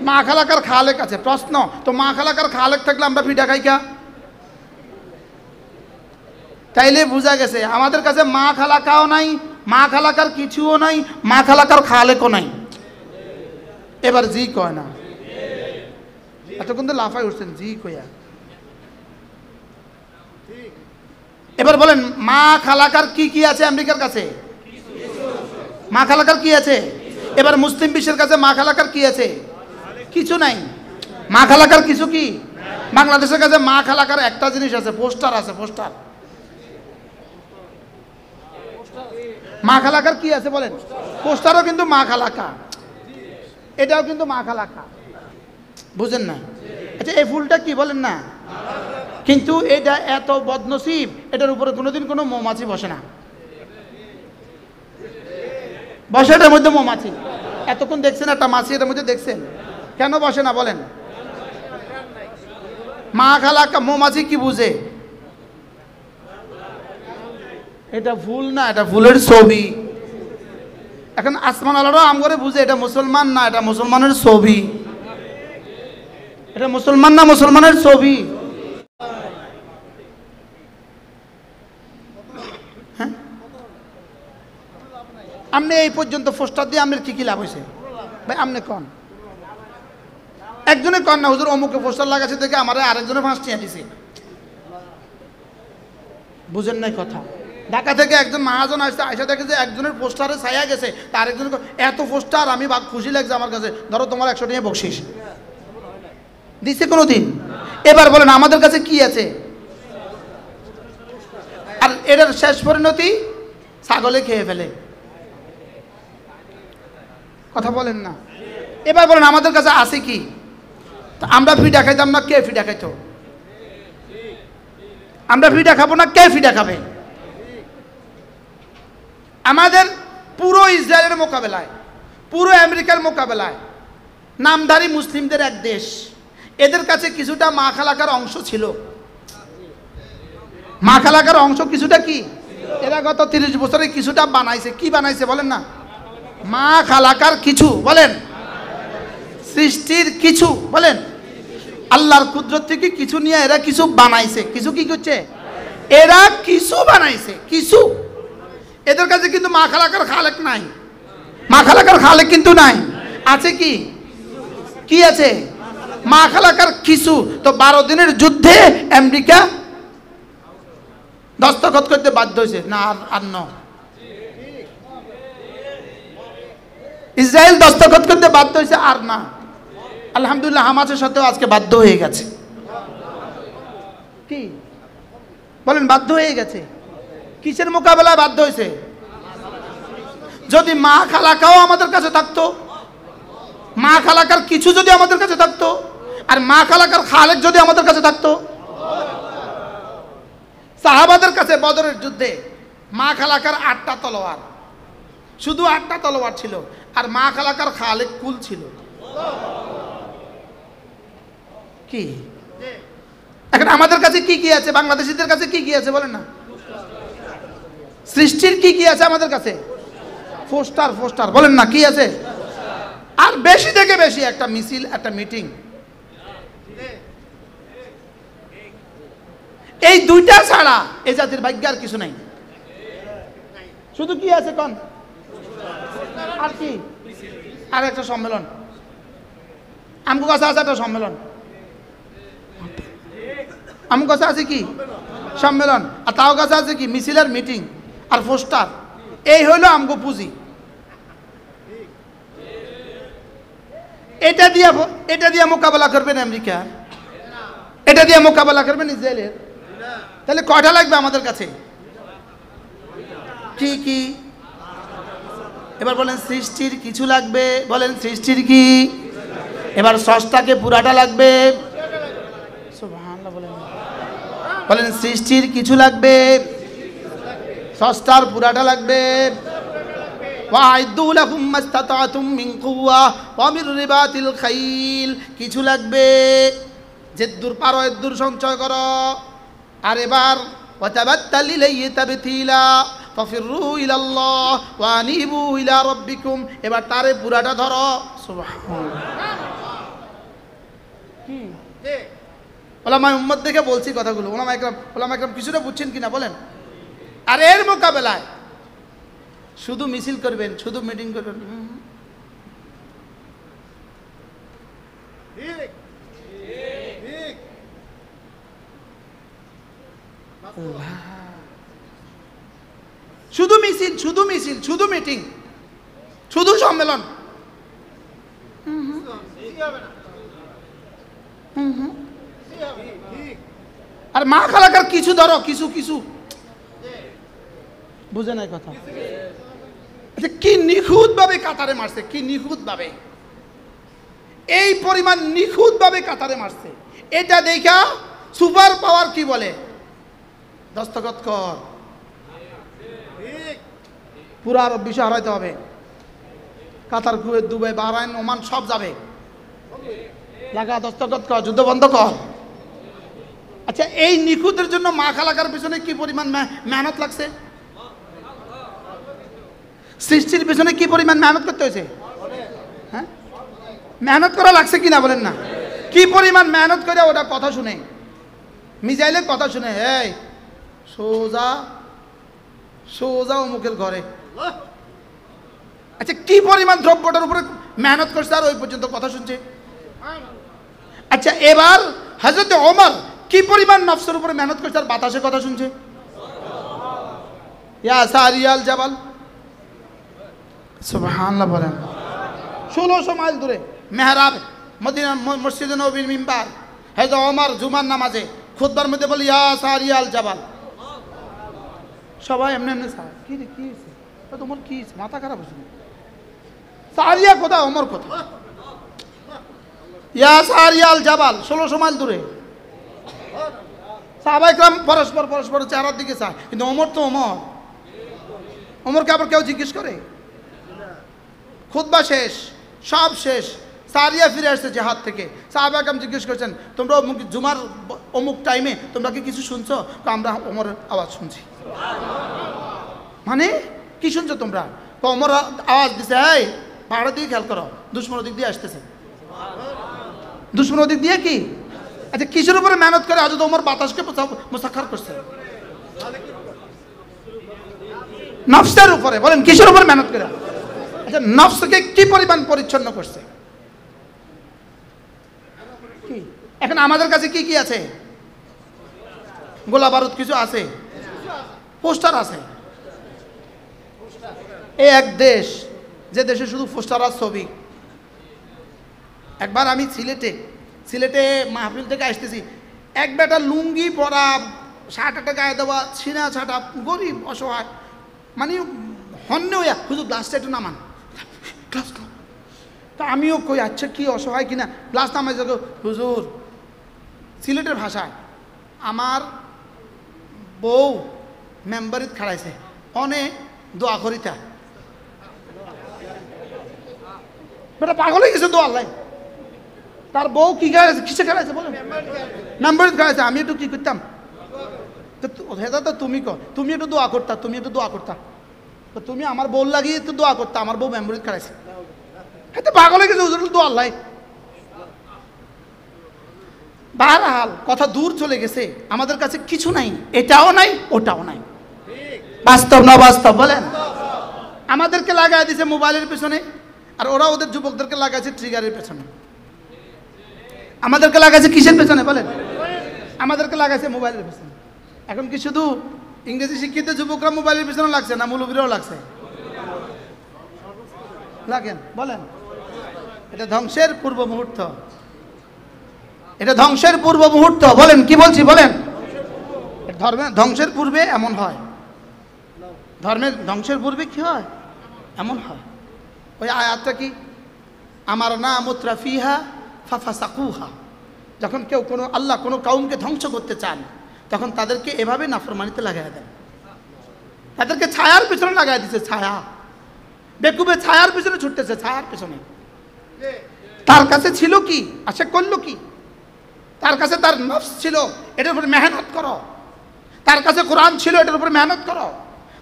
মা খালাকার খালেক আছে। প্রশ্ন, তো মা খালাকার খালেক থাকলে আমরা পিঠা খাই কা? তাইলে বোঝা গেছে আমাদের কাছে মা খালাকাও নাই, মা খালাকার কিছুও নাই, মা খালাকার খালেকও নাই। এবার জি কয় না? এতক্ষণ তো লাফাই উঠছেন জি কয়া। এবার বলেন, মা খালাকার কি কি আছে আমেরিকার কাছে? মা খালাকার কি আছে? এবার মুসলিম বিশ্বের কাছে মা খালাকার কি আছে? কিছু নাই। মা খালাকার কিছু কি? বাংলাদেশের কাছে মা খালাকার একটা জিনিস আছে, পোস্টার আছে, পোস্টার। মা খালাকার কি আছে বলেন? পোস্টারও কিন্তু মা খালাকা, এটাও কিন্তু মা খালাকা। বুঝেন না? আচ্ছা, এই ফুলটা কি বলেন না? কিন্তু এটা এত বদনসিব, এটার উপরে কোনোদিন কোনো মৌমাছি বসে না। বসে এটার মধ্যে মৌমাছি? এতক্ষণ দেখছেন একটা মাছি এটার মধ্যে দেখছেন? কেন বসে না বলেন? মা খালাকা মৌমাছি কি বুঝে? এটা ফুল না, এটা ফুলের ছবি। এখন আসমান আলারও আম করে বুঝে এটা মুসলমান না, এটা মুসলমানের ছবি। এটা মুসলমান না মুসলমানের ছবি। হ্যাঁ, আপনি এই পর্যন্ত পোস্টার দিয়ে আপনার কি কি লাভ হয়েছে ভাই? আপনি কন, একজনে কন না হুজুর অমুকে পোস্টার লাগাচ্ছে দেখে আমার আরেকজনে 5 টিয়া দিছে। বুঝেন নাই কথা? ঢাকা থেকে একজন মহাজন আসছে, আয়সা দেখে যে একজনের পোস্টারে ছায়া গেছে, তার একজন এত পোস্টার আমি খুশি লাগছে আমার কাছে, ধরো তোমার 100 টাকা বকশিস দিছে কোনোদিন? এবার বলেন আমাদের কাছে কি আছে? আর এটার শেষ পরিণতি ছাগলে খেয়ে ফেলে। কথা বলেন না? এবার বলেন আমাদের কাছে আছে কি? আমরা ফিডা খাইতাম না, কে ফিডা খাইতো? আমরা ফিডা খাবো না, কে ফিডা খাবে? আমাদের পুরো ইসরায়েলের মোকাবেলায়, পুরো আমেরিকার মোকাবেলায় নামধারী মুসলিমদের এক দেশ, এদের কাছে কিছুটা মা খালাকার অংশ ছিল। মা খালাকার অংশ কিছুটা কি? এরা গত 30 বছরে কিছুটা বানাইছে। কি বানাইছে বলেন না? মা খালাকার কিছু বলেন, সৃষ্টির কিছু বলেন, আল্লাহর কুদরত থেকে কিছু নিয়ে এরা কিছু বানাইছে। কিছু কি করছে? এরা কিছু বানাইছে, কিছু। এদের কাছে কিন্তু মা খালাকার খালেক নাই, মা খালাকার খালেক কিন্তু নাই। আছে কি? কি আছে? মা খালাকার কিছু তো 12 দিনের যুদ্ধে আমেরিকা দস্তখত করতে বাধ্য হয়েছে না, আর ন ইসরায়েল দস্তখত করতে বাধ্য হয়েছে আর না। আলহামদুলিল্লাহ হামাসের সাথেও আজকে বাধ্য হয়ে গেছে। কি বলেন? বাধ্য হয়ে গেছে। কিসের মোকাবেলায় বাধ্য হয়েছে? যদি মা খালাকাও আমাদের কাছে থাকতো, মা খালাকার কিছু যদি আমাদের কাছে থাকতো, আর মা খালাকার খালেক যদি আমাদের কাছে থাকতো। সাহাবাদের কাছে বদরের যুদ্ধে মা খালাকার 8টা তলোয়ার, শুধু 8টা তলোয়ার ছিল, আর মা খালাকার খালেক কুল ছিল। কি এখন আমাদের কাছে কি কি আছে? বাংলাদেশিদের কাছে কি কি আছে বলেন না? সৃষ্টির কি কি আছে আমাদের কাছে? পোস্টার, পোস্টার বলেন না, কি আছে? আর বেশি থেকে বেশি একটা মিছিল, একটা মিটিং। এই দুইটা ছাড়া এই জাতির ভাগ্য আর কিছু নাই। শুধু কি আছে কোন? আর কি? আর একটা সম্মেলন। আমগো কাছে আছে একটা সম্মেলন। আমগো কাছে আছে কি? সম্মেলন। আর তাও কাছে আছে কি? মিছিলের মিটিং আর পোস্টার। এই হইল আমগো পুঁজি। এটা দিয়ে মোকাবেলা করবেন আমেরিকা, এটা দিয়ে মোকাবেলা করবেন ইসরায়েলের। তাহলে কয়টা লাগবে আমাদের কাছে? কি কি? এবার বলেন সৃষ্টির কিছু লাগবে। বলেন সৃষ্টির কি? এবার স্রষ্টাকে পুরাটা লাগবে। সুবহানাল্লাহ বলেন। বলেন সৃষ্টির কিছু লাগবে, স্রষ্টার পুরাটা লাগবে। ওয়াইদু লাহুম মাস্তাতাতুম মিন কুওয়া ওয়া মির রিবাতিল খাইল। কিছু লাগবে, যেদ্দুর পারো এদ্দুর সঞ্চয় করো। আর এবার ওয়াতাবাত্তাল ইলাইহি তাবতিলা ফাফিরু ইলাল্লাহ ওয়া আনিবু ইলা রাব্বিকুম। এবার তারে পুরাটা ধরো। সুবহানাল্লাহ। কি ওলামায়ে উম্মত দেখে বলছি কথাগুলো। ওলামায়ে কেরাম কিছুটা বুঝছেন কিনা বলেন? আর এর মোকাবেলায় শুধু মিছিল করবেন, শুধু মিটিং করবেন, শুধু মিছিল, শুধু মিছিল, শুধু মিটিং, শুধু সম্মেলন। আর মা খালাকার কিছু ধরো, কিছু কিছু বুঝে নাই কথা। আচ্ছা কি নিখুঁত ভাবে কাতারে মারছে, কি নিখুঁত ভাবে, এই পরিমাণ নিখুঁত ভাবে কাতারে মারছে। এটা দেখা সুপার পাওয়ার কি বলে? দস্তখত কর। পুরো আরব বিশ্ব হারাইতে হবে। কাতার, কুয়েত, দুবাই, বাহরাইন, ওমান সব যাবে। লাগা দস্তখত কর, যুদ্ধ বন্ধ কর। আচ্ছা এই নিখুঁতের জন্য মা খালাকার পিছনে কি পরিমাণ মেহনত লাগছে? সৃষ্টির পিছনে কি পরিমাণ মেহনত করতে হয়েছে? হ্যাঁ, মেহনত করা লাগছে কিনা বলেন না? কি পরিমাণ মেহনত করে ওটা কথা শুনে, মিজাইলের কথা শুনে, এই সোজা সোজা অমুকের ঘরে। আচ্ছা কি পরিমাণ দ্রব্যটার উপরে মেহনত করছে আর ওই পর্যন্ত কথা শুনছে। আচ্ছা এবার হযরত ওমর কি পরিমাণ নফসের উপরে মেহনত করছে আর বাতাসে কথা শুনছে। ইয়া সারিয়াল জাবাল, সুবহানাল্লাহ বলেন। 1600 মাইল দূরে মেহরাব, মদিনা মসজিদে নববীর মিম্বার, হযরত ওমর জুমার নামাজে খুতবার মধ্যে বলে ইয়া সারিয়াল জাবাল। সবাই এমনি এমনি স্যার কি রে, কি হয়েছে তোমার, কি মাথা খারাপ হয়েছে? সারিয়া কোথায়, ওমর কোথায়? ইয়া সারিয়াল জাবাল, 1600 মাইল দূরে। সাহাবায়ে কেরাম পরস্পর চেহারার দিকে চায়, কিন্তু ওমর তো ওমর। ওমরকে আবার কেউ জিজ্ঞেস করে? খুতবা শেষ, সব শেষ, সারিয়া ফিরে আসছে জেহাদ থেকে। সাহাবায়ে কেরাম জিজ্ঞেস করছেন, তোমরা অমুক জুমার অমুক টাইমে তোমরা কি কিছু শুনছো? আমরা ওমরের আওয়াজ শুনছি। মানে কি শুনছো তোমরা? ওমর আওয়াজ দিছে, এই পাহাড়ের দিকে খেয়াল করো, দুশমন দিক দিয়ে আসতেছে। দুশমন দিক দিয়ে কি? আচ্ছা কিসের উপরে মেহনত করে হযরত ওমর বাতাসকে মুসাখখার করছে? নফসের উপরে। বলেন কিসের উপরে মেহনত করে? আচ্ছা নফসকে কি পরিমাণ পরিচ্ছন্ন করছে? এখন আমাদের কাছে কি কি আছে? গোলা বারুদ কিছু আছে, পোস্টার আছে। এই এক দেশ, যে দেশে শুধু পোস্টার আর ছবি। একবার আমি সিলেটে মাহফিল থেকে আসতেছি, এক বেটা লুঙ্গি পরা, শার্টটা গায়ে দেওয়া, ছিনা ছাটা, গরিব অসহায়, মানে হন্যে হইয়া হুজুর গ্লাসটা একটু নামান, গ্লাস। তা আমিও কই আচ্ছা কি অসহায় কিনা, গ্লাস নামাই যাবো। হুজুর, সিলেটের ভাষায়, আমার বউ মেম্বারিত খাড়াইছে, অনেক দোয়া করিতা। বেটা পাগল হয়ে গেছে দোয়া লাই। তার বউ কি খাড়াইছে, কিসে খাড়াইছে বলো? মেম্বারিত খাড়াইছে। আমি একটু কি করতাম? হেদা তো তুমি কো, তুমি একটু দোয়া করতা, তুমি একটু দোয়া করতা, তো তুমি আমার বউ লাগিয়ে একটু দোয়া করতা, আমার বউ মেম্বারিত খাড়াইছে। হ্যাঁ, পাগল হয়ে গেছে হুজুর দোয়া লাই। বারহাল কথা দূর চলে গেছে, আমাদের কাছে কিছু নাই, এটাও নাই ওটাও নাই। বাস্তব না বাস্তব বলেন? আমাদেরকে লাগাই দিছে মোবাইলের পেছনে, আর ওরা ওদের যুবকদেরকে লাগাইছে ট্রিগারের পেছনে। আমাদেরকে লাগাইছে কিসের পেছনে বলেন? আমাদেরকে লাগাইছে মোবাইলের পেছনে। এখন কি শুধু ইংরেজি শিক্ষিত যুবকরা মোবাইলের পেছনে লাগছে, না মুলুবিরাও লাগছে? লাগেন বলেন? এটা ধ্বংসের পূর্ব মুহূর্ত, এটা ধ্বংসের পূর্ব মুহূর্ত। বলেন কি বলছি বলেন? ধর্মের ধ্বংসের পূর্বে এমন হয়, ধর্মের ধ্বংসের পূর্বে কি হয়? এমন হয়। ওই আয়াতটা কি? আমার না মুত্রা ফিহা ফাফাসাকুহা। যখন কেউ কোনো আল্লাহ কোনো কাউমকে ধ্বংস করতে চান, তখন তাদেরকে এভাবে নাফরমানিতে লাগাই দেন, তাদেরকে ছায়ার পিছনে লাগাই দিচ্ছে। ছায়া, বেকুবে ছায়ার পিছনে ছুটতেছে, ছায়ার পিছনে। তার কাছে ছিল কি, আশা করলো কি? তার কাছে তার নফস ছিল, এটার উপরে মেহনত করো। তার কাছে কোরআন ছিল, এটার উপরে মেহনত করো।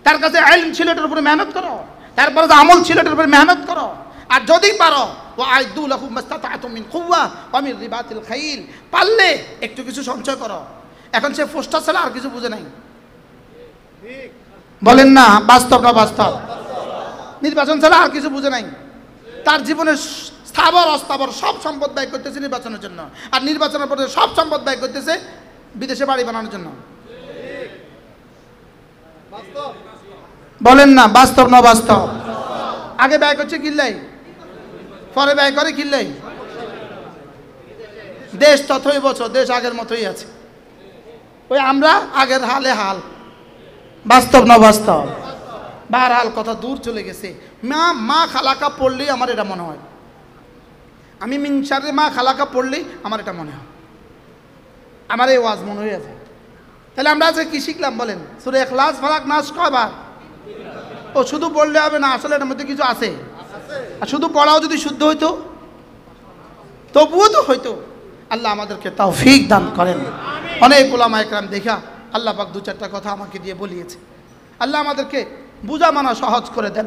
তার কাছে ইলম ছিল, এটার উপরে মেহনত করো। তারপরে যে আমল ছিল, এটার উপরে মেহনত করো। আর যদি পারো, ওয়াইদু লাহুম মাসতাতাতুম মিন কুওয়া ওয়া মিন রিবাতিল খাইল, পারলে একটু কিছু সঞ্চয় করো। এখন সে পোস্টার ছাড়া আর কিছু বুঝে নাই। বলেন না বাস্তব না বাস্তব? নির্বাচন ছাড়া আর কিছু বুঝে নাই। তার জীবনের স্থাবর অস্থাবর সব সম্পদ ব্যয় করতেছে নির্বাচনের জন্য, আর নির্বাচনের পরে সব সম্পদ ব্যয় করতেছে বিদেশে বাড়ি বানানোর জন্য। বলেন না বাস্তব না বাস্তব? আগে ব্যয় করছে কিল্লাই, পরে ব্যয় করে কিল্লাই। দেশ ততই বছর, দেশ আগের মতোই আছে। ওই আমরা আগের হালে হাল। বাস্তব না বাস্তব? বারহাল কথা দূর চলে গেছে। মা খালাকা পড়লেই আমার এটা মনে হয়, আমি মিনসারে মা খালাকা পড়লেই আমার এটা মনে হয়, আমার এই ওয়াজ মনে হয়ে যায়। তাহলে আমরা আজকে কি শিখলাম বলেন? সূরা ইখলাস ফালাক নাস কয়বার? ও শুধু পড়লে হবে না, আসলে এটার মধ্যে কিছু আছে। আর শুধু পড়াও যদি শুদ্ধ হইতো তবুও তো হইতো। আল্লাহ আমাদেরকে তৌফিক দান করেন। অনেক উলামা ইকরাম দেখা আল্লাহ পাক দু চারটা কথা আমাকে দিয়ে বলিয়েছে। আল্লাহ আমাদেরকে বুঝা মানা সহজ করে দেন,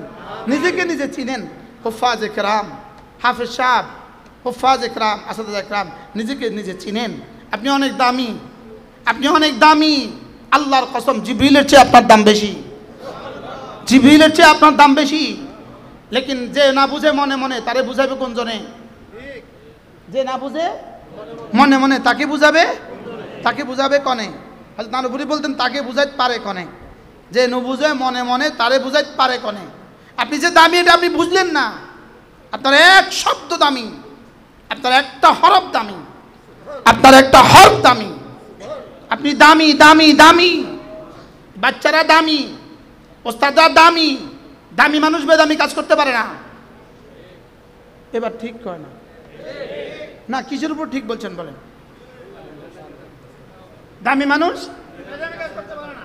নিজেকে নিজে চিনেন। হুফাজ ইকরাম, হাফেজ সাহেব, হুফাজ ইকরাম, আসাদুল ইকরাম, নিজেকে নিজে চিনেন। আপনি অনেক দামি, আপনি অনেক দামি। আল্লাহর কসম, জিবরিলের চেয়ে আপনার দাম বেশি, জিবরিলের চেয়ে আপনার দাম বেশি। লেকিন যে না বুঝে মনে মনে, তারে বুঝাবে কোন জনে? যে না বুঝে মনে মনে, তাকে বুঝাবে কনে? হযরত নবী বলতেন তাকে বুঝাইতে পারে কনে, যে ন বুঝে মনে মনে তারে বুঝাইতে পারে কনে। আপনি যে দামি এটা আপনি বুঝলেন না। আপনার এক শব্দ দামি, আপনার একটা হরফ দামি, আপনার একটা হরফ দামি। আপনি দামি দামি দামি, বাচ্চারা দামি, ওস্তাদরা দামি। দামি মানুষ বেদামি কাজ করতে পারে না। এবার ঠিক কয় না? না কিসের উপর ঠিক বলছেন বলেন? দামি মানুষ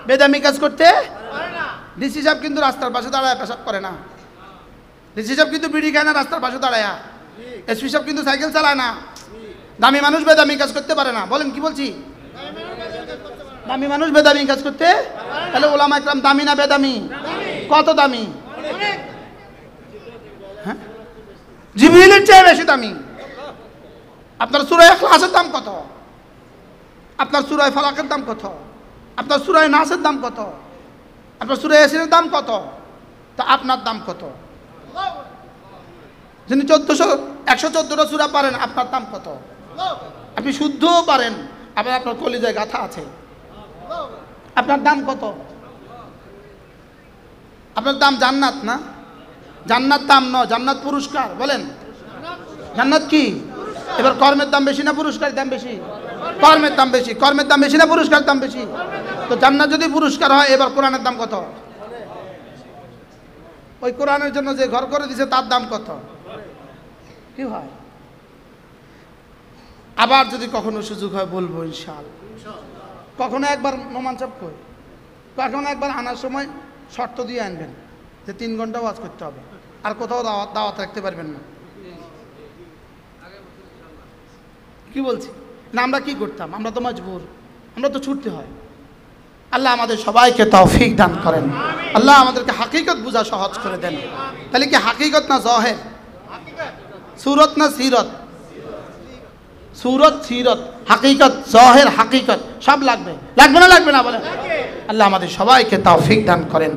বেদামি কাজ করতে পারে না। ডিসি সাহেব কিন্তু রাস্তার পাশে দাঁড়ায় পেশাব করে না। ডিসি সাহেব কিন্তু বিড়ি খায় না রাস্তার পাশে দাঁড়ায়। এসপি সাহেব কিন্তু সাইকেল চালায় না। দামি মানুষ বেদামি কাজ করতে পারে না। বলেন কি বলছি? দামি মানুষ বেদামি কাজ করতে। তাহলে উলামা ইকরাম দামি না বেদামি? কত দামি? হ্যাঁ, জিবরিলের চেয়ে বেশি দামি। আপনার সূরা ইখলাসের দাম কত? আপনার সূরা ফালাকের দাম কত? আপনার সূরা নাসের দাম কত? আপনার সূরা ইয়াসিনের দাম কত? তা আপনার দাম কত? যিনি 114টা সূরা পারেন, আপনার দাম কত? আপনি শুদ্ধও পারেন, আবার আপনার কলিজায় গাথা আছে। আপনার দাম কত? আপনার দাম জান্নাত না? জান্নাত দাম নয়, জান্নাত পুরস্কার। বলেন জান্নাত কি? এবার কর্মের দাম বেশি না পুরস্কারের দাম বেশি? কর্মের দাম বেশি। কর্মের দাম বেশি না পুরস্কারের দাম বেশি? তো জান্নাত যদি পুরস্কার হয়, এবার কোরআনের দাম কত? ওই কোরআনের জন্য যে ঘর করে দিছে তার দাম কত? কি হয়? আবার যদি কখনো সুযোগ হয় বলবো ইনশাআল্লাহ। কখনো একবার নোমান সাহেব কই, কখনো একবার আনার সময় শর্ত দিয়ে আনবেন যে 3 ঘন্টা ওয়াজ করতে হবে, আর কোথাও দাওয়াত রাখতে পারবেন না। কি বলছি না? আমরা কি করতাম? আমরা তো মজবুর, আমরা তো ছুটতে হয়। আল্লাহ আমাদের সবাইকে তৌফিক দান করেন। আল্লাহ আমাদেরকে হাকিকত বোঝা সহজ করে দেন। তাহলে কি হাকিকত না জহের? সুরত না সিরত? সুরত সিরত, হাকিকত জহের হাকিকত সব লাগবে। লাগবে না লাগবে না? বলেন। আল্লাহ আমাদের সবাইকে তৌফিক দান করেন।